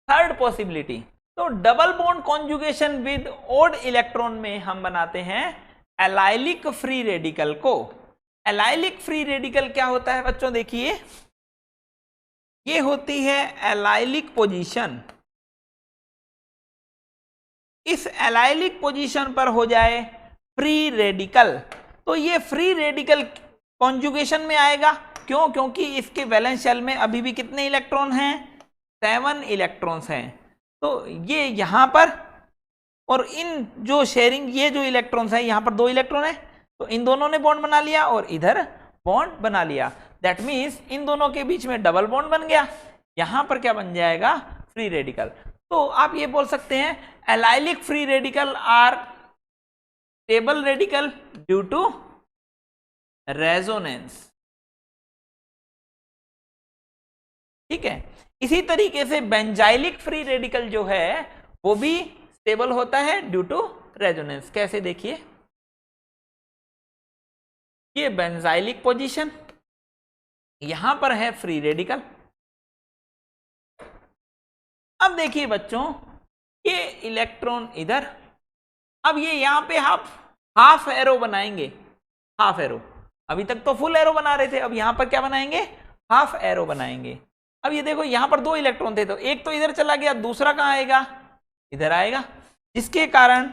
थर्ड पॉसिबिलिटी, तो double bond conjugation with odd electron में हम बनाते हैं एलाइलिक फ्री रेडिकल को। एलाइलिक फ्री रेडिकल क्या होता है बच्चों, देखिए ये होती है एलाइलिक पोजीशन। इस एलाइलिक पोजीशन पर हो जाए फ्री रेडिकल, तो ये फ्री रेडिकल कॉन्जुगेशन में आएगा। क्यों, क्योंकि इसके वैलेंस शेल में अभी भी कितने इलेक्ट्रॉन हैं, 7 इलेक्ट्रॉन्स हैं। तो ये यहां पर, और इन जो शेयरिंग, ये जो इलेक्ट्रॉन्स है यहां पर 2 इलेक्ट्रॉन है, तो इन दोनों ने बॉन्ड बना लिया और इधर बॉन्ड बना लिया। दैट मीन्स इन दोनों के बीच में डबल बॉन्ड बन गया। यहां पर क्या बन जाएगा, फ्री रेडिकल। तो आप ये बोल सकते हैं allylic free radical are stable radical due to resonance, ठीक है। इसी तरीके से बेंजाइलिक फ्री रेडिकल जो है वो भी स्टेबल होता है ड्यू टू रेजोनेंस। कैसे, देखिए ये बेंजाइलिक पोजीशन, यहां पर है फ्री रेडिकल। अब देखिए बच्चों, ये इलेक्ट्रॉन इधर, अब ये यहां पे हाफ एरो बनाएंगे, हाफ एरो। अभी तक तो फुल एरो बना रहे थे, अब यहां पर क्या बनाएंगे, हाफ एरो बनाएंगे। अब ये देखो यहां पर 2 इलेक्ट्रॉन थे, तो एक तो इधर चला गया, दूसरा कहां आएगा, इधर आएगा, जिसके कारण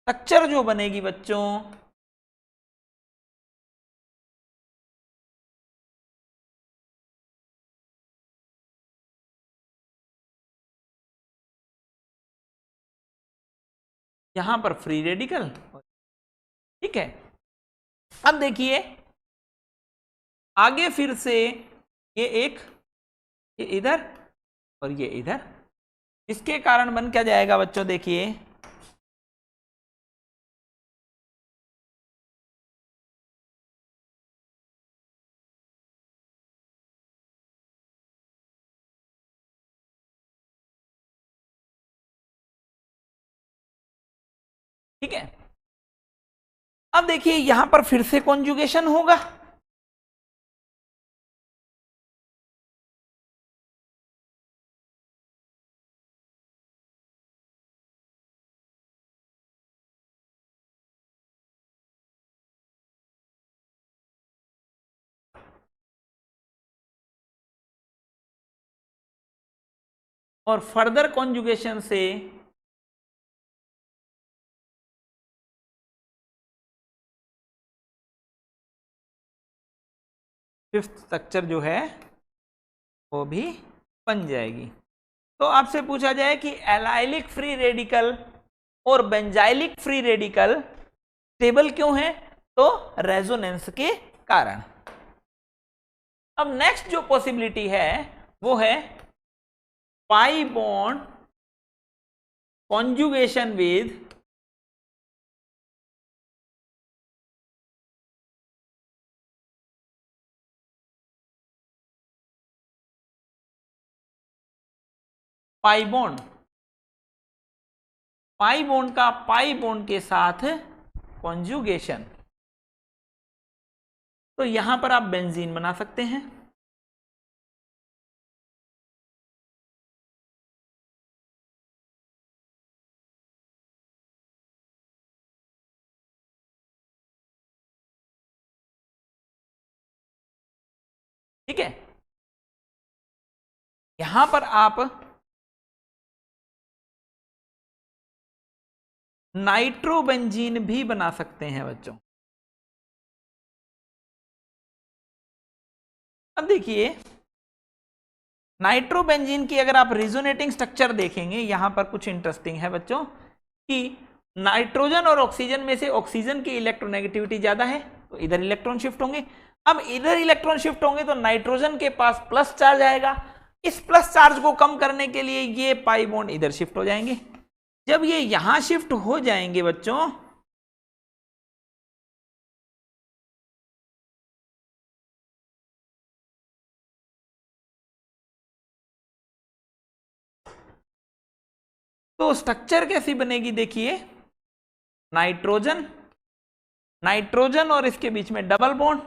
स्ट्रक्चर जो बनेगी बच्चों, यहां पर फ्री रेडिकल, ठीक है। अब देखिए आगे फिर से ये एक, ये इधर और ये इधर, इसके कारण बन क्या जाएगा बच्चों, देखिए ठीक है। अब देखिए यहां पर फिर से कॉन्जुगेशन होगा, और फर्दर कॉन्जुगेशन से फिफ्थ स्ट्रक्चर जो है वो भी बन जाएगी। तो आपसे पूछा जाए कि एलाइलिक फ्री रेडिकल और बेंजाइलिक फ्री रेडिकल स्टेबल क्यों है, तो रेजोनेंस के कारण। अब नेक्स्ट जो पॉसिबिलिटी है वो है pi bond conjugation with pi bond, pi bond का पाई बॉन्ड के साथ कॉन्जुगेशन। तो यहां पर आप बेंजीन बना सकते हैं। ठीक है, यहां पर आप नाइट्रोबेंजीन भी बना सकते हैं बच्चों। अब देखिए नाइट्रोबेंजीन की अगर आप रिजोनेटिंग स्ट्रक्चर देखेंगे, यहां पर कुछ इंटरेस्टिंग है बच्चों कि नाइट्रोजन और ऑक्सीजन में से ऑक्सीजन की इलेक्ट्रोनेगेटिविटी ज्यादा है तो इधर इलेक्ट्रॉन शिफ्ट होंगे। अब इधर इलेक्ट्रॉन शिफ्ट होंगे तो नाइट्रोजन के पास प्लस चार्ज आएगा। इस प्लस चार्ज को कम करने के लिए ये पाई बॉन्ड इधर शिफ्ट हो जाएंगे। जब ये यहां शिफ्ट हो जाएंगे बच्चों तो स्ट्रक्चर कैसी बनेगी, देखिए नाइट्रोजन, नाइट्रोजन और इसके बीच में डबल बॉन्ड,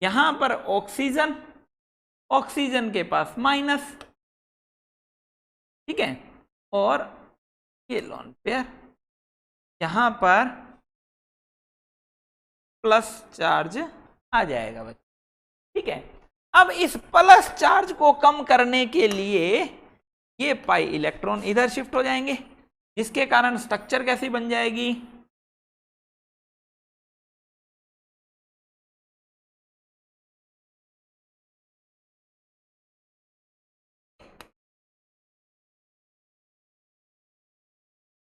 यहां पर ऑक्सीजन, ऑक्सीजन के पास माइनस, ठीक है, और ये लोन पेयर, यहां पर प्लस चार्ज आ जाएगा बच्चों। ठीक है, अब इस प्लस चार्ज को कम करने के लिए ये पाई इलेक्ट्रॉन इधर शिफ्ट हो जाएंगे, जिसके कारण स्ट्रक्चर कैसी बन जाएगी,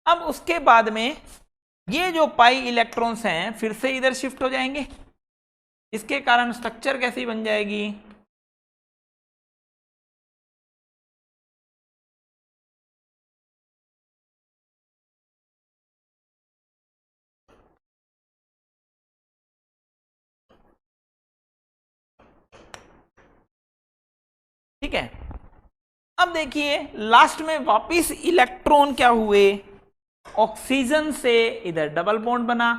अब उसके बाद में ये जो पाई इलेक्ट्रॉन्स हैं फिर से इधर शिफ्ट हो जाएंगे, इसके कारण स्ट्रक्चर कैसी बन जाएगी, ठीक है। अब देखिए लास्ट में वापिस इलेक्ट्रॉन क्या हुए, ऑक्सीजन से इधर डबल बॉन्ड बना,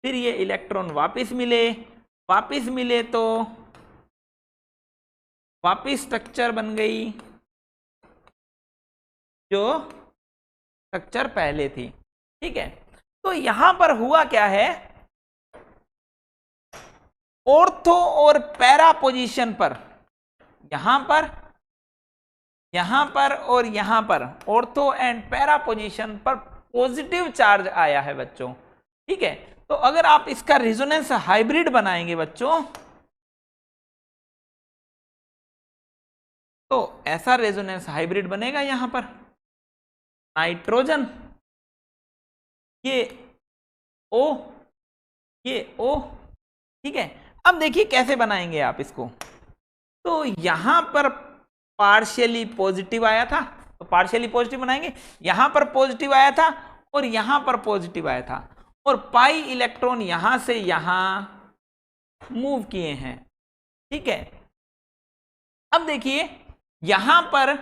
फिर ये इलेक्ट्रॉन वापिस मिले तो वापिस स्ट्रक्चर बन गई जो स्ट्रक्चर पहले थी। ठीक है, तो यहां पर हुआ क्या है, ऑर्थो और पैरा पोजीशन पर, यहां पर और यहां पर ऑर्थो एंड पैरा पोजीशन पर पॉजिटिव चार्ज आया है बच्चों। ठीक है, तो अगर आप इसका रेजोनेंस हाइब्रिड बनाएंगे बच्चों तो ऐसा रेजोनेंस हाइब्रिड बनेगा, यहां पर नाइट्रोजन, ये O, ये O। ठीक है, अब देखिए कैसे बनाएंगे आप इसको, तो यहां पर पार्शियली पॉजिटिव आया था तो पार्शियली पॉजिटिव बनाएंगे, यहां पर पॉजिटिव आया था और यहां पर पॉजिटिव आया था, और पाई इलेक्ट्रॉन यहां से यहां मूव किए हैं। ठीक है, अब देखिए यहां पर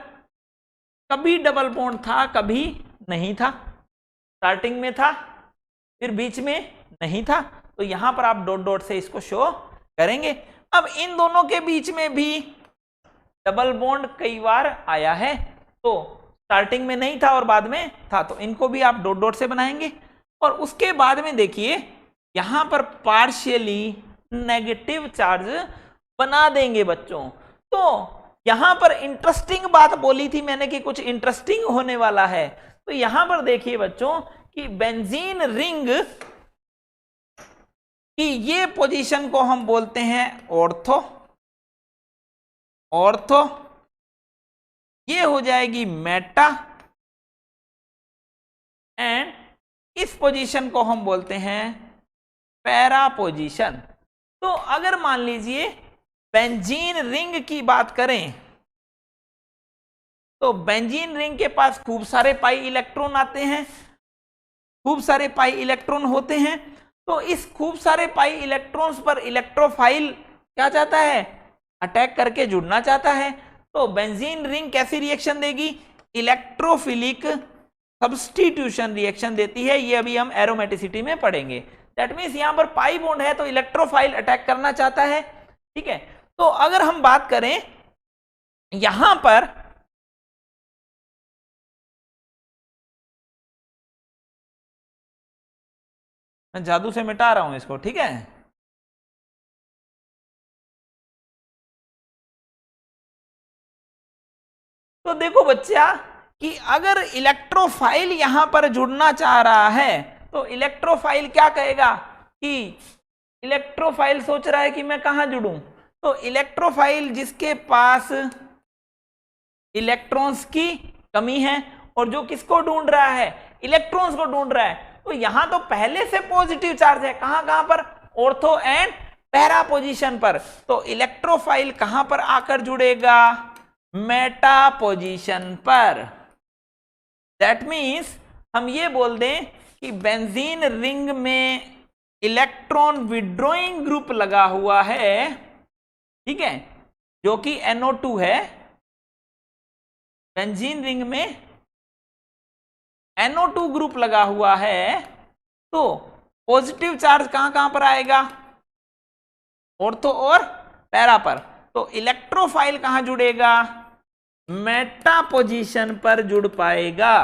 कभी डबल बॉन्ड था कभी नहीं था, स्टार्टिंग में था फिर बीच में नहीं था, तो यहां पर आप डॉट डॉट से इसको शो करेंगे। अब इन दोनों के बीच में भी डबल बॉन्ड कई बार आया है, तो स्टार्टिंग में नहीं था और बाद में था, तो इनको भी आप डॉट डॉट से बनाएंगे। और उसके बाद में देखिए यहां पर पार्शियली नेगेटिव चार्ज बना देंगे बच्चों। तो यहां पर इंटरेस्टिंग बात बोली थी मैंने कि कुछ इंटरेस्टिंग होने वाला है, तो यहां पर देखिए बच्चों कि बेंजीन रिंग की ये पोजीशन को हम बोलते हैं ऑर्थो, ऑर्थो, ये हो जाएगी मेटा, एंड इस पोजीशन को हम बोलते हैं पैरा पोजीशन। तो अगर मान लीजिए बेंजीन रिंग की बात करें तो बेंजीन रिंग के पास खूब सारे पाई इलेक्ट्रॉन आते हैं, खूब सारे पाई इलेक्ट्रॉन होते हैं। तो इस खूब सारे पाई इलेक्ट्रॉन्स पर इलेक्ट्रोफाइल क्या चाहता है, अटैक करके जुड़ना चाहता है। तो बेंजीन रिंग कैसी रिएक्शन देगी, इलेक्ट्रोफिलिक सब्स्टिट्यूशन रिएक्शन देती है। ये अभी हम एरोमेटिसिटी में पढ़ेंगे। दैट मीन्स यहां पर पाई बॉन्ड है तो इलेक्ट्रोफाइल अटैक करना चाहता है, ठीक है। तो अगर हम बात करें यहां पर मैं जादू से मिटा रहा हूं इसको, ठीक है। तो देखो बच्चा कि अगर इलेक्ट्रोफाइल यहां पर जुड़ना चाह रहा है तो इलेक्ट्रोफाइल क्या कहेगा कि इलेक्ट्रोफाइल सोच रहा है कि मैं कहां जुड़ूं। तो इलेक्ट्रोफाइल जिसके पास इलेक्ट्रॉन्स की कमी है और जो किसको ढूंढ रहा है, इलेक्ट्रॉन्स को ढूंढ रहा है, तो यहां तो पहले से पॉजिटिव चार्ज है, कहां कहां पर, ऑर्थो एंड पैरा पोजीशन पर। तो इलेक्ट्रोफाइल कहां पर आकर जुड़ेगा, मेटा पोजीशन पर। दैट मीन्स हम ये बोल दें कि बेंजीन रिंग में इलेक्ट्रॉन विड्रॉइंग ग्रुप लगा हुआ है, ठीक है, जो कि NO2 है। बेंजीन रिंग में NO2 ग्रुप लगा हुआ है, तो पॉजिटिव चार्ज कहां कहां पर आएगा, ऑर्थो और पैरा पर। तो इलेक्ट्रोफाइल कहां जुड़ेगा, मेटा पोजीशन पर जुड़ पाएगा,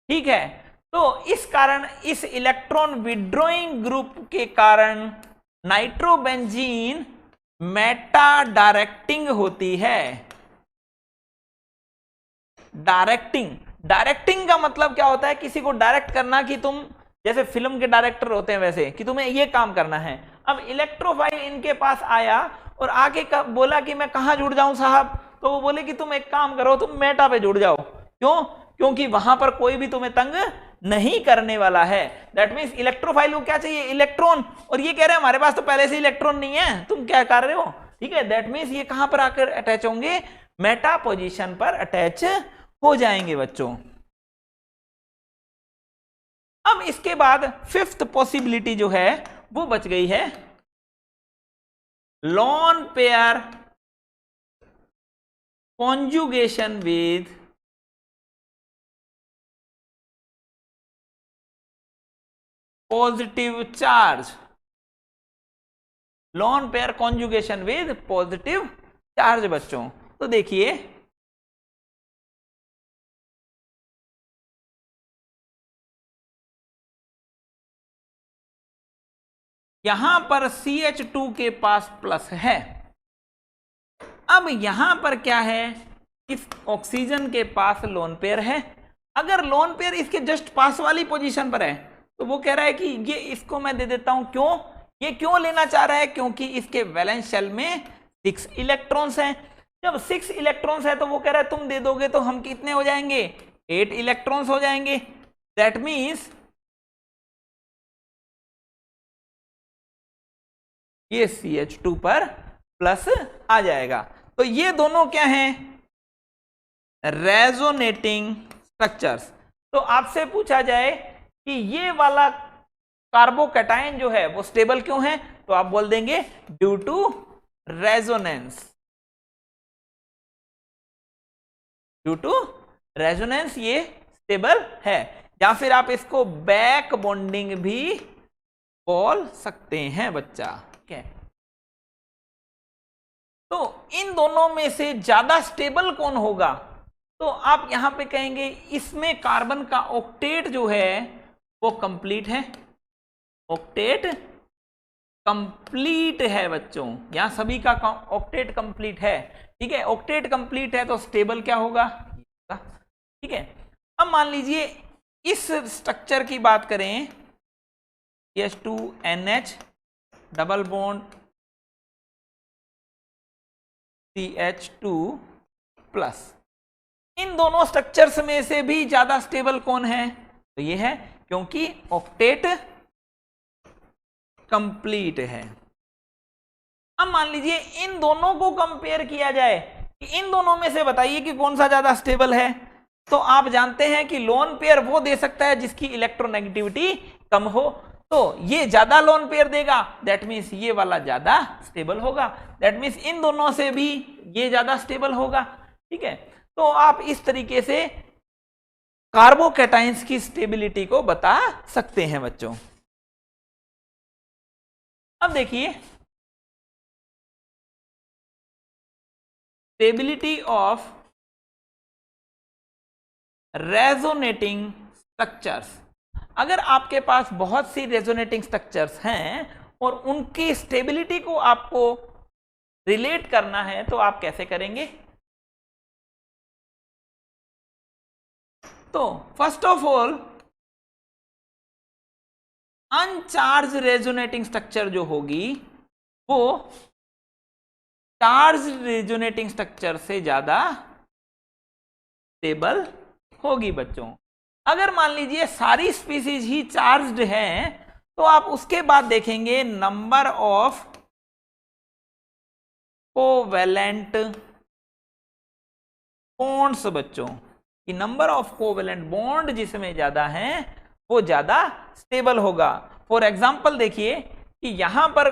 ठीक है। तो इस कारण, इस इलेक्ट्रॉन विड्रॉइंग ग्रुप के कारण नाइट्रोबेंजीन मेटा डायरेक्टिंग होती है। डायरेक्टिंग का मतलब क्या होता है, किसी को डायरेक्ट करना, कि तुम जैसे फिल्म के डायरेक्टर होते हैं वैसे, कि तुम्हें ये काम करना है। अब इलेक्ट्रोफाइल इनके पास आया और आके बोला कि मैं कहां जुड़ जाऊं साहब, तो वो बोले कि तुम एक काम करो, तुम मेटा पे जुड़ जाओ। क्यों, क्योंकि वहां पर कोई भी तुम्हें तंग नहीं करने वाला है। दैट मीन्स इलेक्ट्रोफाइल को क्या चाहिए, इलेक्ट्रॉन, और ये कह रहे हैं हमारे पास तो पहले से इलेक्ट्रॉन नहीं है, तुम क्या कर रहे हो, ठीक है। दैट मीन्स ये कहां पर आकर अटैच होंगे, मेटा पोजीशन पर अटैच हो जाएंगे बच्चों। अब इसके बाद फिफ्थ पॉसिबिलिटी जो है वो बच गई है, lone pair conjugation with positive charge. Lone pair conjugation with positive charge बच्चों। तो देखिए यहां पर CH2 के पास प्लस है। अब यहां पर क्या है, इस ऑक्सीजन के पास लोन पेयर है। अगर लोन पेयर इसके जस्ट पास वाली पोजीशन पर है तो वो कह रहा है कि ये इसको मैं दे देता हूं। क्यों, ये क्यों लेना चाह रहा है, क्योंकि इसके वैलेंस शेल में 6 इलेक्ट्रॉन्स हैं। जब 6 इलेक्ट्रॉन्स है तो वो कह रहा है तुम दे दोगे तो हम कितने हो जाएंगे, 8 इलेक्ट्रॉन्स हो जाएंगे। दैट मीन्स ये CH2 पर प्लस आ जाएगा। तो ये दोनों क्या हैं, रेजोनेटिंग स्ट्रक्चर्स। तो आपसे पूछा जाए कि ये वाला कार्बोकैटायन जो है वो स्टेबल क्यों है, तो आप बोल देंगे due to resonance. Due to resonance ये स्टेबल है, या फिर आप इसको बैक बॉन्डिंग भी बोल सकते हैं बच्चा, ठीक है। तो इन दोनों में से ज्यादा स्टेबल कौन होगा, तो आप यहां पे कहेंगे इसमें कार्बन का ऑक्टेट जो है वो कंप्लीट है, ऑक्टेट कंप्लीट है बच्चों। यहां सभी का ऑक्टेट कंप्लीट है, ठीक है। ऑक्टेट कंप्लीट है तो स्टेबल क्या होगा, ठीक है। अब मान लीजिए इस स्ट्रक्चर की बात करें, CH2NH double bond CH2 plus. इन दोनों स्ट्रक्चर्स में से भी ज्यादा स्टेबल कौन है? तो ये है, क्योंकि ऑक्टेट कंप्लीट है। अब मान लीजिए इन दोनों को कंपेयर किया जाए कि इन दोनों में से बताइए कि कौन सा ज्यादा स्टेबल है। तो आप जानते हैं कि लोन पेयर वो दे सकता है जिसकी इलेक्ट्रोनेगेटिविटी कम हो, तो ये ज्यादा लोन पेयर देगा, दैट मीन्स ये वाला ज्यादा स्टेबल होगा, दैट मीन्स इन दोनों से भी ये ज्यादा स्टेबल होगा। ठीक है, तो आप इस तरीके से कार्बोकैटाइंस की स्टेबिलिटी को बता सकते हैं बच्चों। अब देखिए स्टेबिलिटी ऑफ रेजोनेटिंग स्ट्रक्चर्स। अगर आपके पास बहुत सी रेजोनेटिंग स्ट्रक्चर्स हैं और उनकी स्टेबिलिटी को आपको रिलेट करना है तो आप कैसे करेंगे? तो first of all अनचार्ज resonating structure जो होगी वो चार्ज रेजोनेटिंग स्ट्रक्चर से ज्यादा स्टेबल होगी बच्चों। अगर मान लीजिए सारी स्पीसीज ही चार्ज्ड हैं तो आप उसके बाद देखेंगे नंबर ऑफ कोवेलेंट बॉन्ड्स बच्चों, कि नंबर ऑफ कोवेलेंट बॉन्ड जिसमें ज्यादा हैं वो ज्यादा स्टेबल होगा। फॉर एग्जांपल देखिए कि यहां पर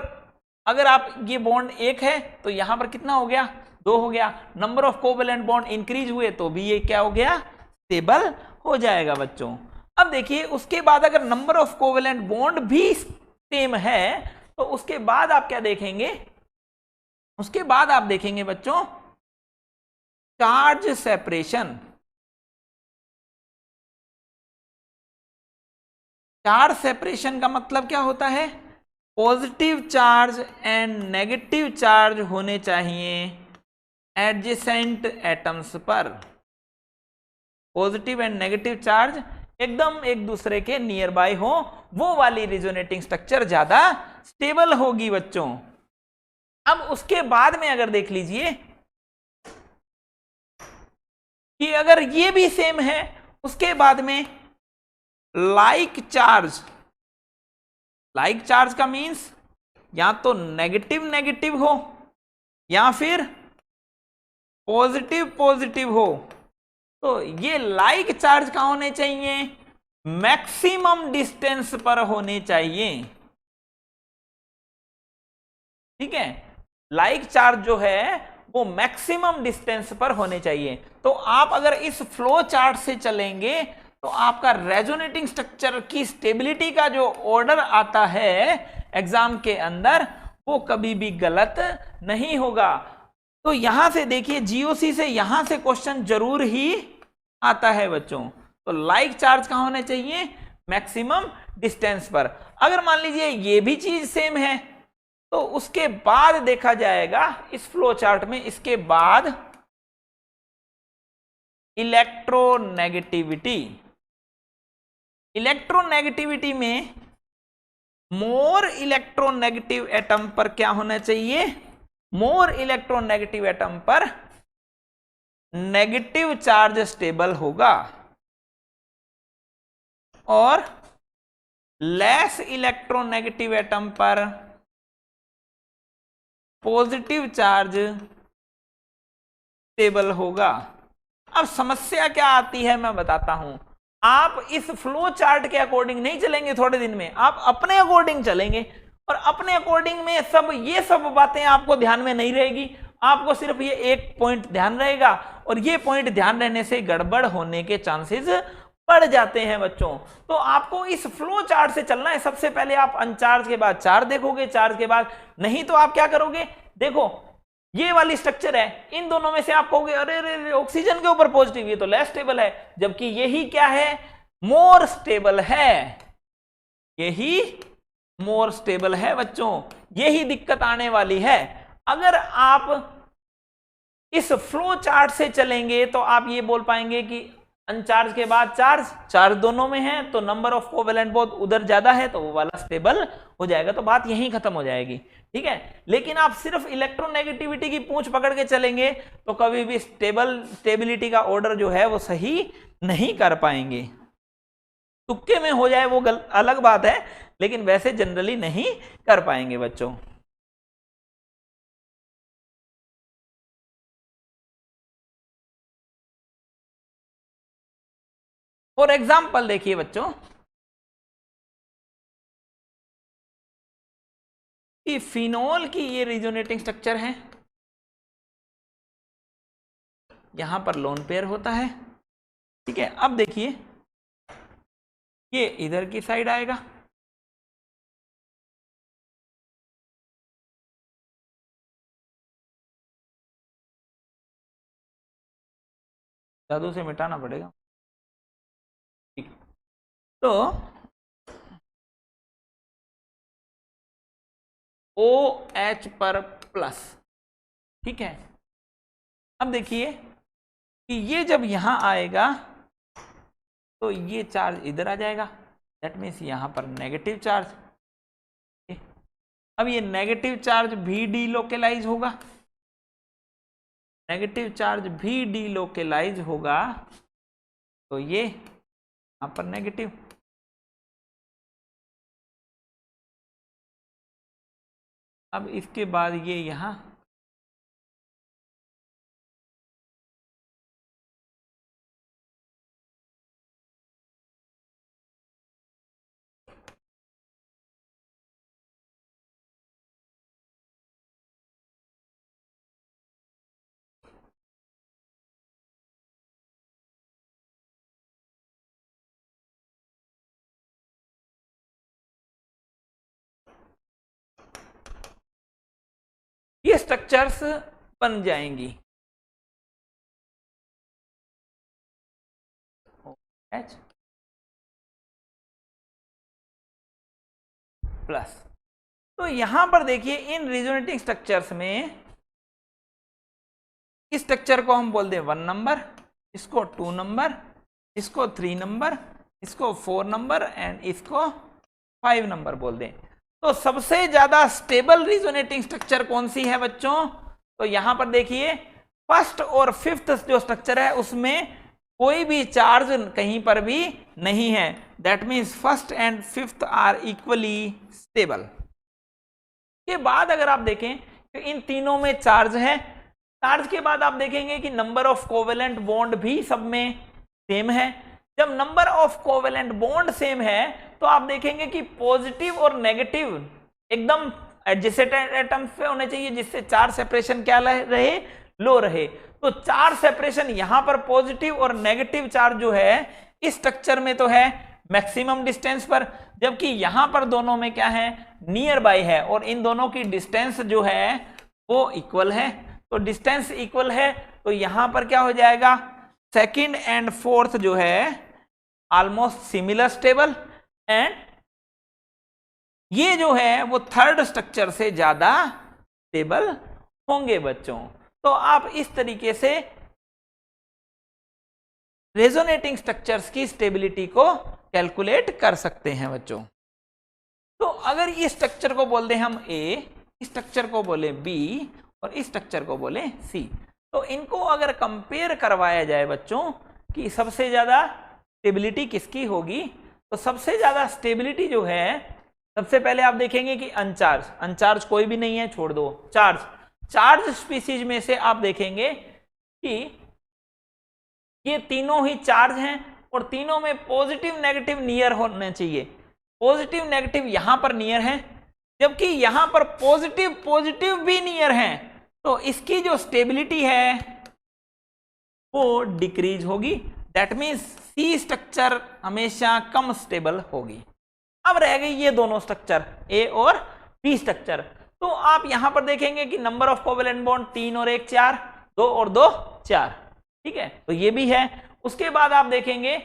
अगर आप ये बॉन्ड 1 है तो यहां पर कितना हो गया? 2 हो गया। Number of covalent bond increase हुए तो भी ये क्या हो गया? स्टेबल हो जाएगा बच्चों। अब देखिए उसके बाद अगर नंबर ऑफ कोवेलेंट बॉन्ड भी सेम है तो उसके बाद आप क्या देखेंगे? उसके बाद आप देखेंगे बच्चों चार्ज सेपरेशन। चार्ज सेपरेशन का मतलब क्या होता है? Positive charge and negative charge होने चाहिए एडजेसेंट एटम्स पर। पॉजिटिव एंड नेगेटिव चार्ज एकदम एक दूसरे के नियर बाय हो, वो वाली रेजोनेटिंग स्ट्रक्चर ज्यादा स्टेबल होगी बच्चों। अब उसके बाद में अगर देख लीजिए कि अगर ये भी सेम है, उसके बाद में लाइक चार्ज का मीन्स या तो नेगेटिव नेगेटिव हो या फिर पॉजिटिव पॉजिटिव हो, तो ये लाइक चार्ज कहां होने चाहिए? मैक्सिमम डिस्टेंस पर होने चाहिए। ठीक है, लाइक चार्ज जो है वो मैक्सिमम डिस्टेंस पर होने चाहिए। तो आप अगर इस फ्लो चार्ट से चलेंगे तो आपका रेजोनेटिंग स्ट्रक्चर की स्टेबिलिटी का जो ऑर्डर आता है एग्जाम के अंदर वो कभी भी गलत नहीं होगा। तो यहां से देखिए जीओसी से यहां से क्वेश्चन जरूर ही आता है बच्चों। तो लाइक चार्ज कहां होने चाहिए? मैक्सिमम डिस्टेंस पर। अगर मान लीजिए ये भी चीज सेम है तो उसके बाद देखा जाएगा इस फ्लो चार्ट में, इसके बाद इलेक्ट्रोनेगेटिविटी। इलेक्ट्रोनेगेटिविटी में मोर इलेक्ट्रोनेगेटिव एटम पर क्या होना चाहिए? मोर इलेक्ट्रोनेगेटिव एटम पर नेगेटिव चार्ज स्टेबल होगा और लेस इलेक्ट्रोनेगेटिव एटम पर पॉजिटिव चार्ज स्टेबल होगा। अब समस्या क्या आती है मैं बताता हूं। आप इस फ्लो चार्ट के अकॉर्डिंग नहीं चलेंगे, थोड़े दिन में आप अपने अकॉर्डिंग चलेंगे और अपने अकॉर्डिंग में ये सब बातें आपको ध्यान में नहीं रहेगी। आपको सिर्फ ये एक पॉइंट ध्यान रहेगा और ये पॉइंट ध्यान रहने से गड़बड़ होने के चांसेस बढ़ जाते हैं बच्चों। तो आपको इस फ्लो चार्ट से चलना है। सबसे पहले आप अनचार्ज के बाद चार्ज देखोगे, चार्ज के बाद नहीं तो आप क्या करोगे? देखो ये वाली स्ट्रक्चर है, इन दोनों में से आप कहोगे अरे अरे ऑक्सीजन के ऊपर पॉजिटिव, ये तो लेस स्टेबल है, जबकि यही क्या है? मोर स्टेबल है। यही मोर स्टेबल है बच्चों। यही दिक्कत आने वाली है। अगर आप इस फ्लो चार्ट से चलेंगे तो आप ये बोल पाएंगे कि अनचार्ज के बाद चार्ज दोनों में है तो नंबर ऑफ कोवेलेंट बॉन्ड उधर ज्यादा है तो वो वाला स्टेबल हो जाएगा, तो बात यहीं खत्म हो जाएगी। ठीक है, लेकिन आप सिर्फ इलेक्ट्रोनेगेटिविटी की पूंछ पकड़ के चलेंगे तो कभी भी स्टेबिलिटी का ऑर्डर जो है वो सही नहीं कर पाएंगे। तुक्के में हो जाए वो अलग बात है, लेकिन वैसे जनरली नहीं कर पाएंगे बच्चों। फॉर एग्जाम्पल देखिए बच्चों कि फिनोल की ये रिजोनेटिंग स्ट्रक्चर है, यहां पर लोन पेयर होता है। ठीक है, अब देखिए ये इधर की साइड आएगा, जादू से मिटाना पड़ेगा। ठीक, तो OH पर प्लस। ठीक है, अब देखिए कि ये जब यहां आएगा तो ये चार्ज इधर आ जाएगा, दैट मीन्स यहां पर नेगेटिव चार्ज। अब ये नेगेटिव चार्ज भी डीलोकेलाइज होगा, नेगेटिव चार्ज भी डीलोकेलाइज होगा, तो ये यहां पर नेगेटिव। अब इसके बाद ये यहां ये स्ट्रक्चर्स बन जाएंगी। OH plus. तो यहां पर देखिए इन रिजोनेटिंग स्ट्रक्चर्स में इस स्ट्रक्चर को हम बोल दें 1 नंबर, इसको 2 नंबर, इसको 3 नंबर, इसको 4 नंबर एंड इसको 5 नंबर बोल दें। तो सबसे ज्यादा स्टेबल रिजोनेटिंग स्ट्रक्चर कौन सी है बच्चों? तो यहां पर देखिए फर्स्ट और फिफ्थ जो स्ट्रक्चर है उसमें कोई भी चार्ज कहीं पर भी नहीं है, that means first and fifth are equally stable. के बाद अगर आप देखें तो इन तीनों में चार्ज है, चार्ज के बाद आप देखेंगे कि नंबर ऑफ कोवेलेंट बॉन्ड भी सब में सेम है। जब number of covalent bond same है तो आप देखेंगे कि पॉजिटिव और नेगेटिव एकदम एडजेसेंट एटम्स पे होने चाहिए, जिससे चार्ज सेपरेशन क्या रहे, लो रहे। तो चार्ज सेपरेशन यहां पर पॉजिटिव और नेगेटिव चार्ज जो है इस स्ट्रक्चर में तो है मैक्सिमम डिस्टेंस पर, जबकि यहां पर दोनों में क्या है, नियर बाय है, और इन दोनों की डिस्टेंस जो है वो इक्वल है। तो डिस्टेंस इक्वल है तो यहां पर क्या हो जाएगा, सेकंड एंड फोर्थ जो है ऑलमोस्ट सिमिलर स्टेबल, एंड ये जो है वो थर्ड स्ट्रक्चर से ज्यादा स्टेबल होंगे बच्चों। तो आप इस तरीके से रेजोनेटिंग स्ट्रक्चर्स की स्टेबिलिटी को कैलकुलेट कर सकते हैं बच्चों। तो अगर इस स्ट्रक्चर को बोल दें हम A, इस स्ट्रक्चर को बोले B और इस स्ट्रक्चर को बोले C, तो इनको अगर कंपेयर करवाया जाए बच्चों कि सबसे ज्यादा स्टेबिलिटी किसकी होगी, तो सबसे ज्यादा स्टेबिलिटी जो है सबसे पहले आप देखेंगे कि अनचार्ज, अनचार्ज कोई भी नहीं है, छोड़ दो, चार्ज, चार्ज स्पीसीज में से आप देखेंगे कि ये तीनों ही चार्ज हैं और तीनों में पॉजिटिव नेगेटिव नियर होने चाहिए। पॉजिटिव नेगेटिव यहां पर नियर है, जबकि यहां पर पॉजिटिव पॉजिटिव भी नियर है, तो इसकी जो स्टेबिलिटी है वो डिक्रीज होगी, दैट मीन्स सी स्ट्रक्चर हमेशा कम स्टेबल होगी। अब रह गई ये दोनों स्ट्रक्चर ए और बी स्ट्रक्चर, तो आप यहां पर देखेंगे कि नंबर ऑफ कोवेलेंट बॉन्ड 3 और 1 4, 2 और 2 4, ठीक है, तो ये भी है। उसके बाद आप देखेंगे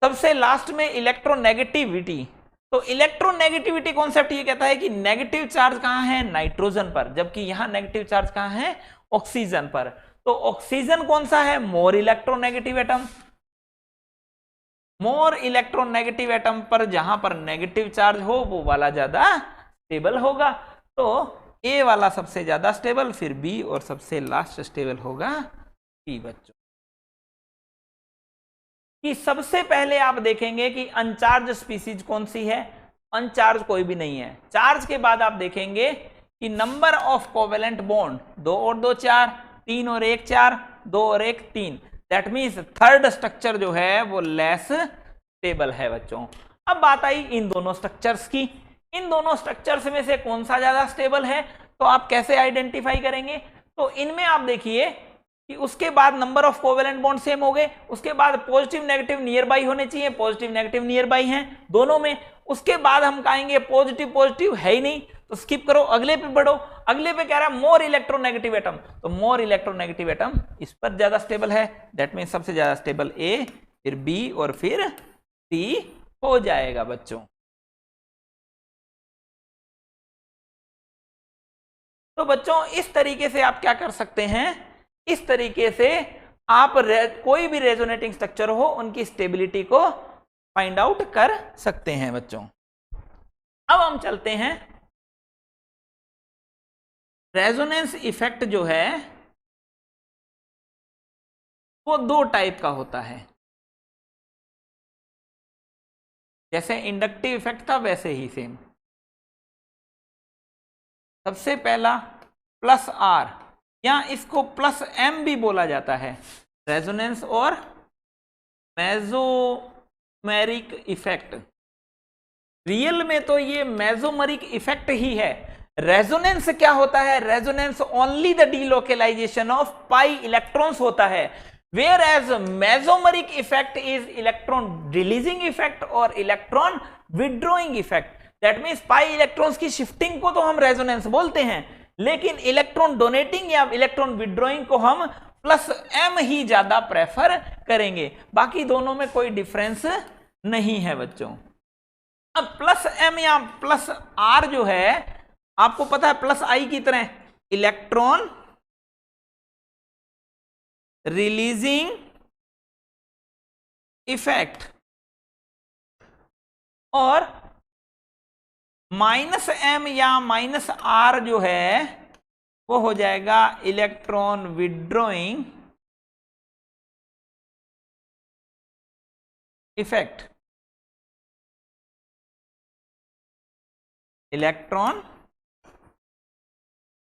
सबसे लास्ट में इलेक्ट्रोनेगेटिविटी, तो इलेक्ट्रोनेगेटिविटी कॉन्सेप्ट ये कहता है कि नेगेटिव चार्ज कहां है, नाइट्रोजन पर, जबकि यहां नेगेटिव चार्ज कहां है, ऑक्सीजन पर। तो ऑक्सीजन कौन सा है, more electronegative atom, more electronegative atom पर जहां पर नेगेटिव चार्ज हो वो वाला ज्यादा स्टेबल होगा। तो ए वाला सबसे ज्यादा स्टेबल, फिर बी और सबसे लास्ट स्टेबल होगा सी बच्चों। कि सबसे पहले आप देखेंगे कि अनचार्ज स्पीसीज कौन सी है, अनचार्ज कोई भी नहीं है। चार्ज के बाद आप देखेंगे कि नंबर ऑफ कोवेलेंट बॉन्ड 2 और 2 4, 3 और 1 4, 2 और 1 3, दैट मीन्स थर्ड स्ट्रक्चर जो है वो लेस स्टेबल है बच्चों। अब बात आई इन दोनों स्ट्रक्चर्स की, इन दोनों स्ट्रक्चर्स में से कौन सा ज्यादा स्टेबल है, तो आप कैसे आइडेंटिफाई करेंगे? तो इनमें आप देखिए कि उसके बाद number of covalent bond same हो गए, उसके बाद पॉजिटिव नेगेटिव नियर बाई होने चाहिए, पॉजिटिव नेगेटिव नियर बाई हैं दोनों में। उसके बाद हम कहेंगे पॉजिटिव पॉजिटिव है ही नहीं, तो स्किप करो, अगले पे बढ़ो। अगले पे कह रहा है मोर इलेक्ट्रोनेगेटिव एटम, तो मोर इलेक्ट्रोनेगेटिव एटम इस पर ज्यादा स्टेबल है, दैट मीन सबसे ज्यादा स्टेबल ए, फिर बी और फिर सी हो जाएगा बच्चों। तो बच्चों इस तरीके से आप क्या कर सकते हैं, इस तरीके से आप कोई भी रेजोनेटिंग स्ट्रक्चर हो उनकी स्टेबिलिटी को फाइंड आउट कर सकते हैं बच्चों। अब हम चलते हैं, रेजोनेंस इफेक्ट जो है वो 2 टाइप का होता है। जैसे इंडक्टिव इफेक्ट था वैसे ही सेम। सबसे पहला प्लस आर, या इसको प्लस एम भी बोला जाता है, रेजोनेंस और मेसोमेरिक इफेक्ट। रियल में तो ये मेसोमेरिक इफेक्ट ही है। रेजोनेंस क्या होता है? Resonance only the delocalization of pi electrons होता है, whereas mesomeric effect is electron releasing effect और electron withdrawing effect. That means pi electrons की शिफ्टिंग को तो हम रेजोनेंस बोलते हैं, लेकिन इलेक्ट्रॉन डोनेटिंग या इलेक्ट्रॉन विड्रॉइंग को हम प्लस एम ही ज्यादा प्रेफर करेंगे। बाकी दोनों में कोई डिफरेंस नहीं है बच्चों। अब प्लस एम या प्लस आर जो है, आपको पता है प्लस आई की तरह इलेक्ट्रॉन रिलीजिंग इफेक्ट, और माइनस एम या माइनस आर जो है वो हो जाएगा electron withdrawing effect. Electron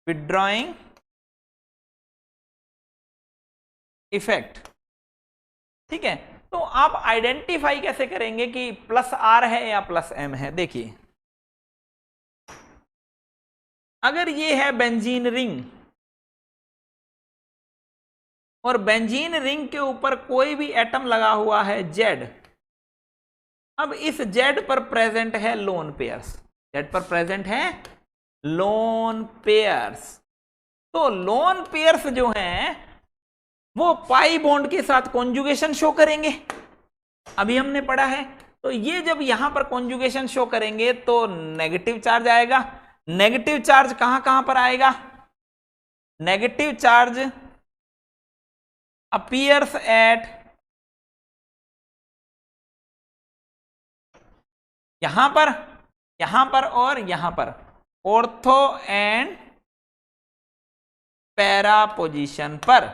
withdrawing effect, ठीक है। तो आप आइडेंटिफाई कैसे करेंगे कि प्लस आर है या प्लस एम है? देखिए, अगर ये है बेंजीन रिंग और बेंजीन रिंग के ऊपर कोई भी एटम लगा हुआ है जेड, अब इस जेड पर प्रेजेंट है लोन पेयर्स, जेड पर प्रेजेंट है लोन पेयर्स। तो लोन पेयर्स जो हैं वो पाई बॉन्ड के साथ कॉन्जुगेशन शो करेंगे, अभी हमने पढ़ा है। तो ये जब यहां पर कॉन्जुगेशन शो करेंगे तो नेगेटिव चार्ज आएगा। नेगेटिव चार्ज कहां कहां पर आएगा? नेगेटिव चार्ज अपीयर्स एट यहां पर और यहां पर, ऑर्थो एंड पैरा पोजीशन पर,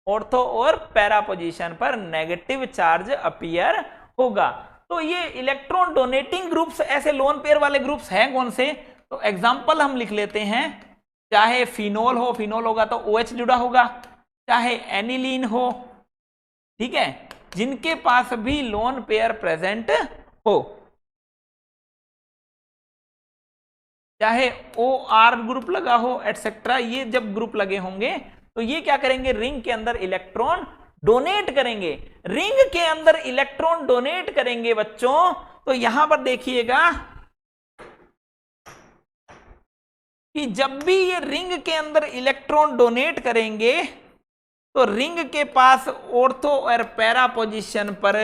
ऑर्थो और पैरा पोजीशन पर नेगेटिव चार्ज अपीयर होगा। तो ये इलेक्ट्रॉन डोनेटिंग ग्रुप्स, ऐसे लोन पेयर वाले ग्रुप्स हैं कौन से? तो एग्जांपल हम लिख लेते हैं, चाहे फिनोल हो, फिनोल होगा तो OH जुड़ा होगा, चाहे एनिलीन हो, ठीक है, जिनके पास भी लोन पेयर प्रेजेंट हो, चाहे OR ग्रुप लगा हो एटसेट्रा, ये जब ग्रुप लगे होंगे तो ये क्या करेंगे? रिंग के अंदर इलेक्ट्रॉन डोनेट करेंगे। रिंग के अंदर इलेक्ट्रॉन डोनेट करेंगे बच्चों, तो यहां पर देखिएगा कि जब भी ये रिंग के अंदर इलेक्ट्रॉन डोनेट करेंगे तो रिंग के पास ऑर्थो और पैरा पोजीशन पर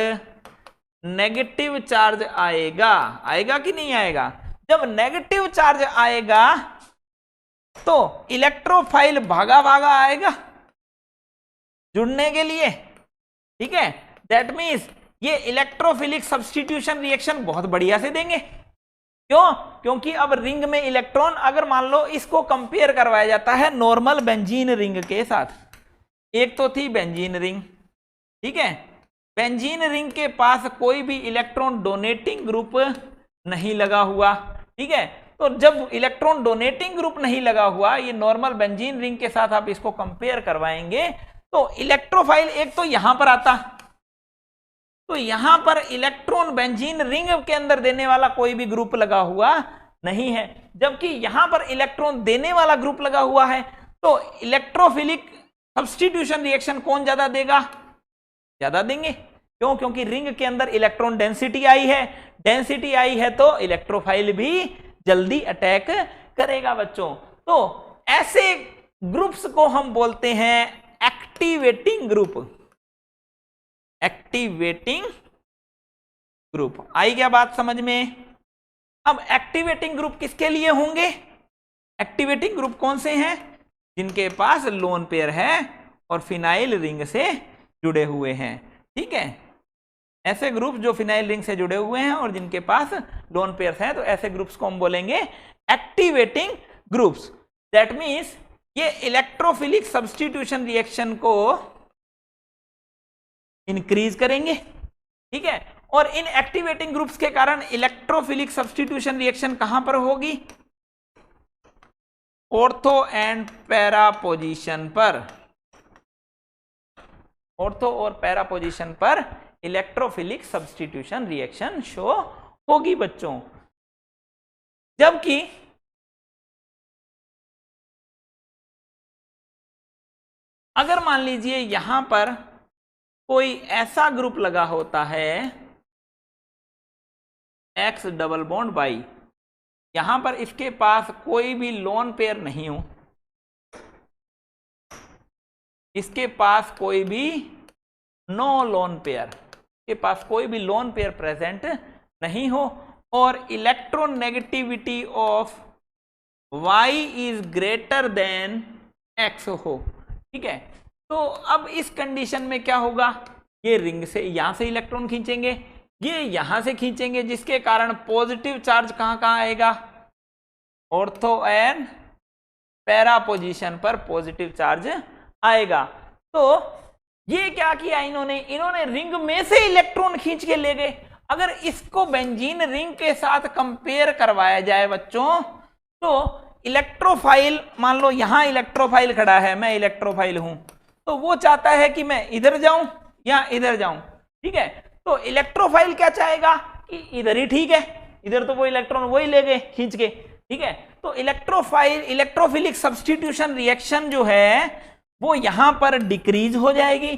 नेगेटिव चार्ज आएगा। आएगा कि नहीं आएगा? जब नेगेटिव चार्ज आएगा तो इलेक्ट्रोफाइल भागा भागा आएगा जुड़ने के लिए, ठीक है। दैट मीन्स ये इलेक्ट्रोफिलिक सब्स्टिट्यूशन रिएक्शन बहुत बढ़िया से देंगे, क्यों? क्योंकि अब रिंग में इलेक्ट्रॉन, अगर मान लो इसको कंपेयर करवाया जाता है नॉर्मल बेंजीन रिंग के साथ, एक तो थी बेंजीन रिंग, ठीक है, बेंजीन रिंग के पास कोई भी इलेक्ट्रॉन डोनेटिंग ग्रुप नहीं लगा हुआ, ठीक है, तो जब इलेक्ट्रॉन डोनेटिंग ग्रुप नहीं लगा हुआ, ये नॉर्मल बेंजीन रिंग के साथ आप इसको कंपेयर करवाएंगे, तो इलेक्ट्रोफाइल एक तो यहां पर आता, तो यहां पर इलेक्ट्रॉन बेंजीन रिंग के अंदर देने वाला कोई भी ग्रुप लगा हुआ नहीं है, जबकि यहां पर इलेक्ट्रॉन देने वाला ग्रुप लगा हुआ है, तो इलेक्ट्रोफिलिक सब्स्टिट्यूशन रिएक्शन कौन ज्यादा देगा? ज्यादा देंगे। क्यों? क्योंकि रिंग के अंदर इलेक्ट्रॉन डेंसिटी आई है, डेंसिटी आई है तो इलेक्ट्रोफाइल भी जल्दी अटैक करेगा बच्चों। तो ऐसे ग्रुप्स को हम बोलते हैं एक्टिवेटिंग ग्रुप, एक्टिवेटिंग ग्रुप। आई क्या बात समझ में? अब एक्टिवेटिंग ग्रुप किसके लिए होंगे? एक्टिवेटिंग ग्रुप कौन से हैं? जिनके पास लोन पेयर है और फिनाइल रिंग से जुड़े हुए हैं, ठीक है, ऐसे ग्रुप जो फिनाइल रिंग से जुड़े हुए हैं और जिनके पास लोन पेयर्स हैं, तो ऐसे ग्रुप्स को हम बोलेंगे एक्टिवेटिंग ग्रुप्स। दैट मीन्स ये इलेक्ट्रोफिलिक सब्स्टिट्यूशन रिएक्शन को इंक्रीज करेंगे, ठीक है, और इन एक्टिवेटिंग ग्रुप्स के कारण इलेक्ट्रोफिलिक सब्स्टिट्यूशन रिएक्शन कहां पर होगी? ऑर्थो एंड पैरा पोजीशन पर, ऑर्थो और पैरा पोजीशन पर इलेक्ट्रोफिलिक सब्स्टिट्यूशन रिएक्शन शो होगी बच्चों। जबकि अगर मान लीजिए यहां पर कोई ऐसा ग्रुप लगा होता है एक्स डबल बॉन्ड वाई, यहां पर इसके पास कोई भी लोन पेयर नहीं हो, इसके पास कोई भी नो लोन पेयर, के पास कोई भी लोन पेयर प्रेजेंट नहीं हो, और electronegativity of y is greater than x हो, ठीक है, तो अब इस कंडीशन में क्या होगा? ये रिंग से यहां से इलेक्ट्रॉन खींचेंगे, ये यहां से खींचेंगे, जिसके कारण पॉजिटिव चार्ज कहां कहां आएगा? ऑर्थो एंड पैरा पोजीशन पर पॉजिटिव चार्ज आएगा। तो ये क्या किया इन्होंने? इन्होंने रिंग में से इलेक्ट्रॉन खींच के ले गए। अगर इसको बेंजीन रिंग के साथ कंपेयर करवाया जाए बच्चों, तो इलेक्ट्रोफाइल, मान लो यहां इलेक्ट्रोफाइल खड़ा है, मैं इलेक्ट्रोफाइल हूं, तो वो चाहता है कि मैं इधर जाऊं या इधर जाऊं, ठीक है, तो इलेक्ट्रोफाइल क्या चाहेगा कि इधर ही ठीक है, इधर तो वो इलेक्ट्रॉन वही ले गए खींच के, ठीक है, तो इलेक्ट्रोफाइल इलेक्ट्रोफिलिक सब्स्टिट्यूशन रिएक्शन जो है वो यहां पर डिक्रीज हो जाएगी,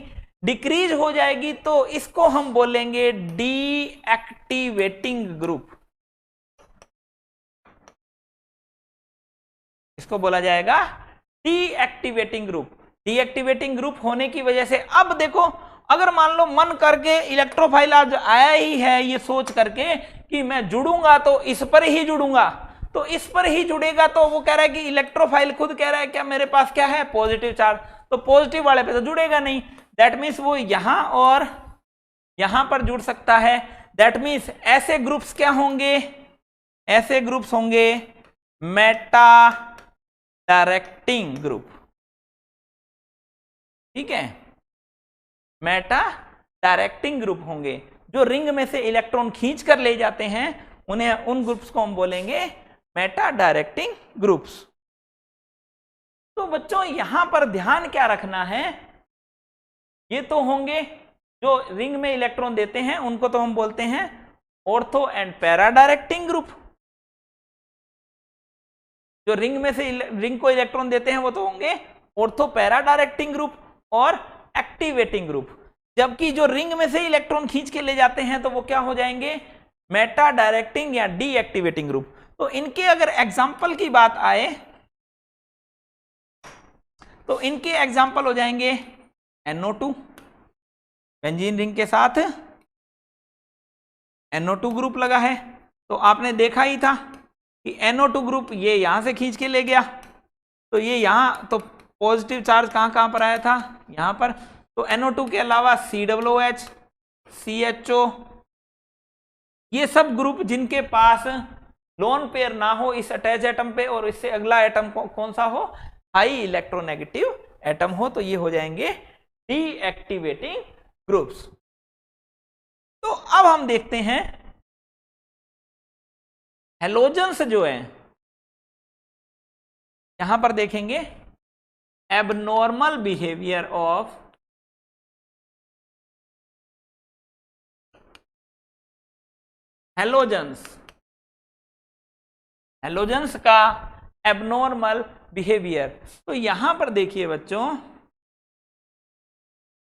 डिक्रीज हो जाएगी, तो इसको हम बोलेंगे डीएक्टिवेटिंग ग्रुप, इसको बोला जाएगा डीएक्टिवेटिंग ग्रुप। डीएक्टिवेटिंग ग्रुप होने की वजह से अब देखो, अगर मान लो मन करके इलेक्ट्रोफाइल आज आया ही है ये सोच करके कि मैं जुड़ूंगा तो इस पर ही जुड़ूंगा, तो इस पर ही जुड़ेगा, तो वो कह रहा है कि इलेक्ट्रोफाइल खुद कह रहा है क्या मेरे पास क्या है? पॉजिटिव चार्ज, तो पॉजिटिव वाले पे तो जुड़ेगा नहीं, दैट मीन्स वो यहां और यहां पर जुड़ सकता है। दैट मीन्स ऐसे ग्रुप्स क्या होंगे? ऐसे ग्रुप्स होंगे मेटा डायरेक्टिंग ग्रुप, ठीक है, मेटा डायरेक्टिंग ग्रुप होंगे, जो रिंग में से इलेक्ट्रॉन खींच कर ले जाते हैं, उन्हें, उन ग्रुप्स को हम बोलेंगे मेटा डायरेक्टिंग ग्रुप्स। तो बच्चों यहां पर ध्यान क्या रखना है? ये तो होंगे जो रिंग में इलेक्ट्रॉन देते हैं, उनको तो हम बोलते हैं ortho and para directing group, जो रिंग में से रिंग को इलेक्ट्रॉन देते हैं वो तो होंगे ऑर्थो पैरा डायरेक्टिंग ग्रुप और एक्टिवेटिंग ग्रुप, जबकि जो रिंग में से इलेक्ट्रॉन खींच के ले जाते हैं तो वो क्या हो जाएंगे? मेटा डायरेक्टिंग या डीएक्टिवेटिंग ग्रुप। तो इनके अगर एग्जाम्पल की बात आए तो इनके एग्जाम्पल हो जाएंगे NO2, बेंजीन रिंग के साथ NO2 ग्रुप लगा है, तो आपने देखा ही था कि NO2 ग्रुप ये यहां से खींच के ले गया, तो ये यहां तो पॉजिटिव चार्ज कहां पर आया था? यहां पर। तो NO2 के अलावा COOH, CHO, ये सब ग्रुप जिनके पास लोन पेयर ना हो इस अटैच एटम पे और इससे अगला एटम कौन सा हो, हाई इलेक्ट्रोनेगेटिव एटम हो, तो ये हो जाएंगे डीएक्टिवेटिंग ग्रुप्स। तो अब हम देखते हैं हेलोजन्स जो है, यहां पर देखेंगे abnormal behaviour of halogens, halogens का एबनॉर्मल बिहेवियर। तो यहां पर देखिए बच्चों,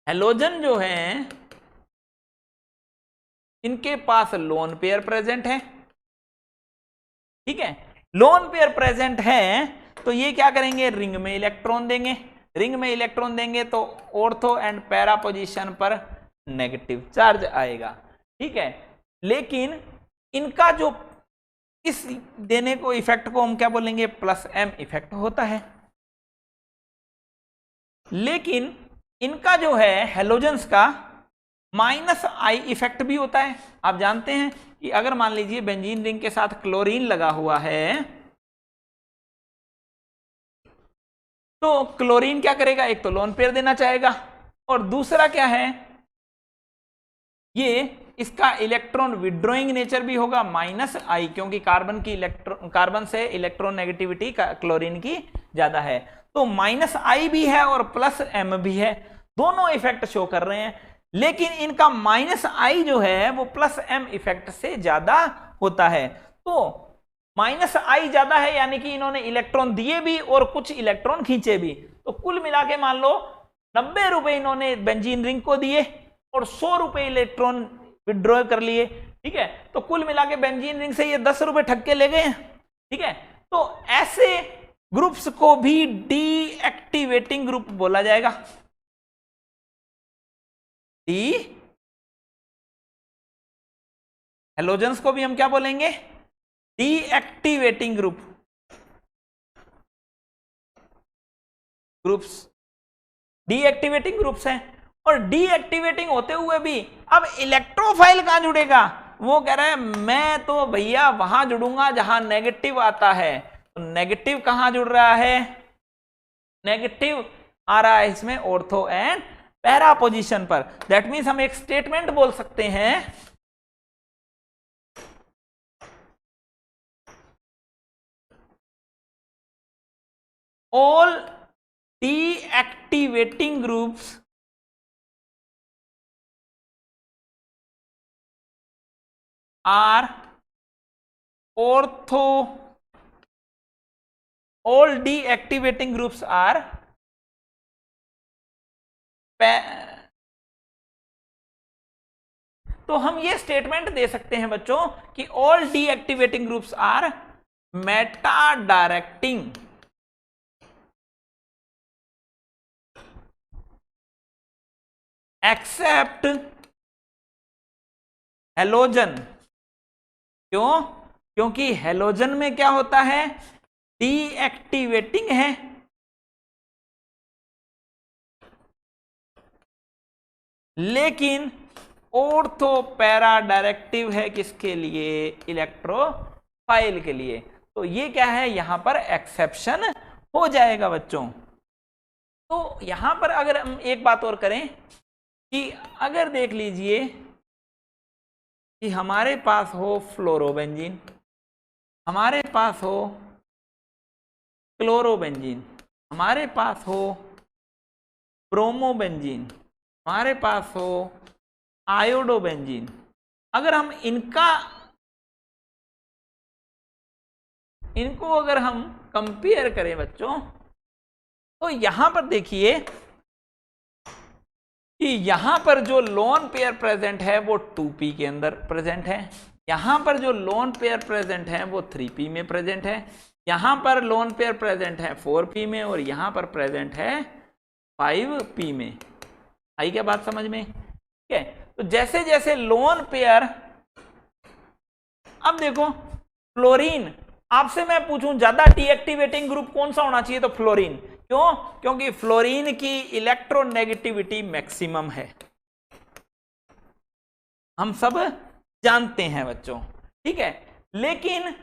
हेलोजन जो है इनके पास लोन पेयर प्रेजेंट है, ठीक है, लोन पेयर प्रेजेंट है, तो ये क्या करेंगे, रिंग में इलेक्ट्रॉन देंगे, रिंग में इलेक्ट्रॉन देंगे तो ऑर्थो एंड पैरा पोजीशन पर नेगेटिव चार्ज आएगा, ठीक है। लेकिन इनका जो इस देने को इफेक्ट को हम क्या बोलेंगे, प्लस एम इफेक्ट होता है। लेकिन इनका जो है हेलोजन्स का माइनस आई इफेक्ट भी होता है। आप जानते हैं कि अगर मान लीजिए बेंजीन रिंग के साथ क्लोरीन लगा हुआ है, तो क्लोरीन क्या करेगा, एक तो लोन पेयर देना चाहेगा और दूसरा क्या है, ये इसका इलेक्ट्रॉन विड्रॉइंग नेचर भी होगा माइनस आई, क्योंकि कार्बन से इलेक्ट्रॉन नेगेटिविटी क्लोरीन की ज्यादा है। तो माइनस आई भी है और प्लस एम भी है, दोनों इफेक्ट शो कर रहे हैं। लेकिन इनका माइनस आई जो है वो प्लस एम इफेक्ट से ज्यादा होता है। तो माइनस आई ज्यादा है यानी कि इन्होंने इलेक्ट्रॉन दिए भी और कुछ इलेक्ट्रॉन खींचे भी, तो कुल मिला के मान लो 90 रुपए इन्होंने बेंजीन रिंग को दिए और 100 रुपए इलेक्ट्रॉन विड्रॉ कर लिए, ठीक है। तो कुल मिला के बेंजीन रिंग से ये 10 रुपए ठग के ले गए, ठीक है। तो ऐसे ग्रुप्स को भी डीएक्टिवेटिंग ग्रुप बोला जाएगा। हेलोजन्स को भी हम क्या बोलेंगे, डीएक्टिवेटिंग ग्रुप्स डीएक्टिवेटिंग ग्रुप्स हैं। और डीएक्टिवेटिंग होते हुए भी अब इलेक्ट्रोफाइल कहां जुड़ेगा, वो कह रहा है मैं तो भैया वहां जुड़ूंगा जहां नेगेटिव आता है। तो नेगेटिव कहां जुड़ रहा है, नेगेटिव आ रहा है इसमें ऑर्थो एंड पैरा पोजीशन पर। दैट मीन्स हम एक स्टेटमेंट बोल सकते हैं, all deactivating groups are ortho, all deactivating groups are तो हम ये स्टेटमेंट दे सकते हैं बच्चों कि all deactivating groups are meta directing except halogen. क्यों, क्योंकि हेलोजन में क्या होता है, डीएक्टिवेटिंग है, लेकिन ऑर्थो पैरा डायरेक्टिव है किसके लिए, इलेक्ट्रोफाइल के लिए। तो ये क्या है, यहां पर एक्सेप्शन हो जाएगा बच्चों। तो यहां पर अगर हम एक बात और करें कि अगर देख लीजिए कि हमारे पास हो फ्लोरोबेंजीन, हमारे पास हो क्लोरोबेंजीन, हमारे पास हो ब्रोमोबेंजीन, हमारे पास हो आयोडोबेंजीन, अगर हम इनको अगर हम कंपेयर करें बच्चों, तो यहां पर देखिए कि यहां पर जो लोन पेयर प्रेजेंट है वो 2p के अंदर प्रेजेंट है, यहां पर जो लोन पेयर प्रेजेंट है वो 3p में प्रेजेंट है, यहां पर लोन पेयर प्रेजेंट है 4p में और यहां पर प्रेजेंट है 5p में। आई क्या बात समझ में, ठीक है। तो जैसे जैसे लोन पेयर, अब देखो फ्लोरीन, आपसे मैं पूछूं ज्यादा डीएक्टिवेटिंग ग्रुप कौन सा होना चाहिए, तो फ्लोरीन। क्यों, क्योंकि फ्लोरीन की इलेक्ट्रोनेगेटिविटी मैक्सिमम है, हम सब जानते हैं बच्चों, ठीक है। लेकिन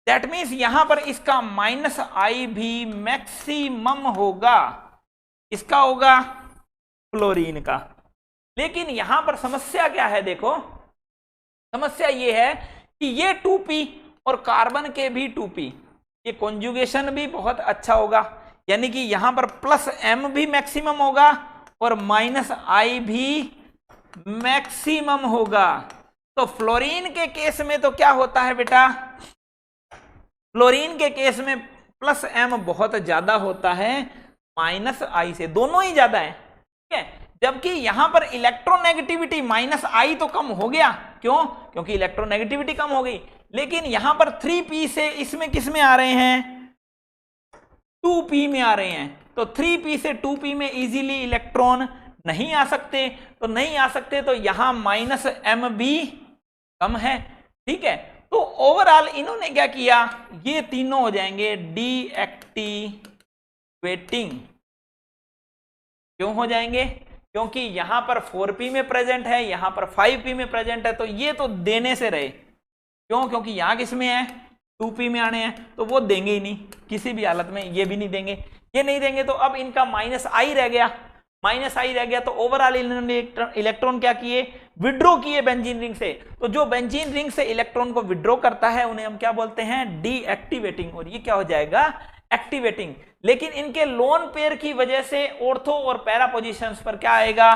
दैट मीन्स यहां पर इसका माइनस आई भी मैक्सिमम होगा। इसका होगा फ्लोरीन का। लेकिन यहां पर समस्या क्या है, देखो समस्या ये है कि ये 2p और कार्बन के भी 2p, ये कॉन्जुगेशन भी बहुत अच्छा होगा, यानी कि यहां पर प्लस m भी मैक्सिमम होगा और माइनस आई भी मैक्सिमम होगा। तो फ्लोरीन के केस में तो क्या होता है बेटा, फ्लोरीन के केस में प्लस m बहुत ज्यादा होता है माइनस आई से, दोनों ही ज्यादा है, ठीक है। जबकि यहां पर इलेक्ट्रोनेगेटिविटी माइनस आई तो कम हो गया, क्यों, क्योंकि इलेक्ट्रोनेगेटिविटी कम हो गई। लेकिन यहां पर 3p से इसमें किस में आ रहे हैं, 2p में आ रहे हैं। तो 3p से 2p में इजीली इलेक्ट्रॉन नहीं आ सकते, तो नहीं आ सकते तो यहां माइनस m भी कम है, ठीक है। तो ओवरऑल इन्होंने क्या किया, ये तीनों हो जाएंगे डीएक्टिवेटिंग। क्यों हो जाएंगे, क्योंकि यहां पर 4p में प्रेजेंट है, यहां पर 5p में प्रेजेंट है, तो ये तो देने से रहे। क्यों, क्योंकि यहां किस में है, 2p में आने हैं, तो वो देंगे ही नहीं किसी भी हालत में, ये भी नहीं देंगे, ये नहीं देंगे। तो अब इनका माइनस आई रह गया, माइनस आई रह गया। तो ओवरऑल इन्होंने इलेक्ट्रॉन क्या किए, विड्रॉ किए बेंजीन रिंग से। तो जो बेंजीन रिंग से इलेक्ट्रॉन को विड्रॉ करता है उन्हें हम क्या बोलते हैं, डीएक्टिवेटिंग, और ये क्या हो जाएगा, एक्टिवेटिंग। लेकिन इनके लोन पेयर की वजह से ऑर्थो और पैरा पोजीशंस पर क्या आएगा,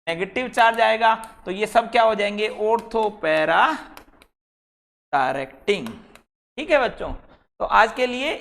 नेगेटिव चार्ज आएगा। तो ये सब क्या हो जाएंगे, ऑर्थो पैरा डायरेक्टिंग, ठीक है बच्चों। तो आज के लिए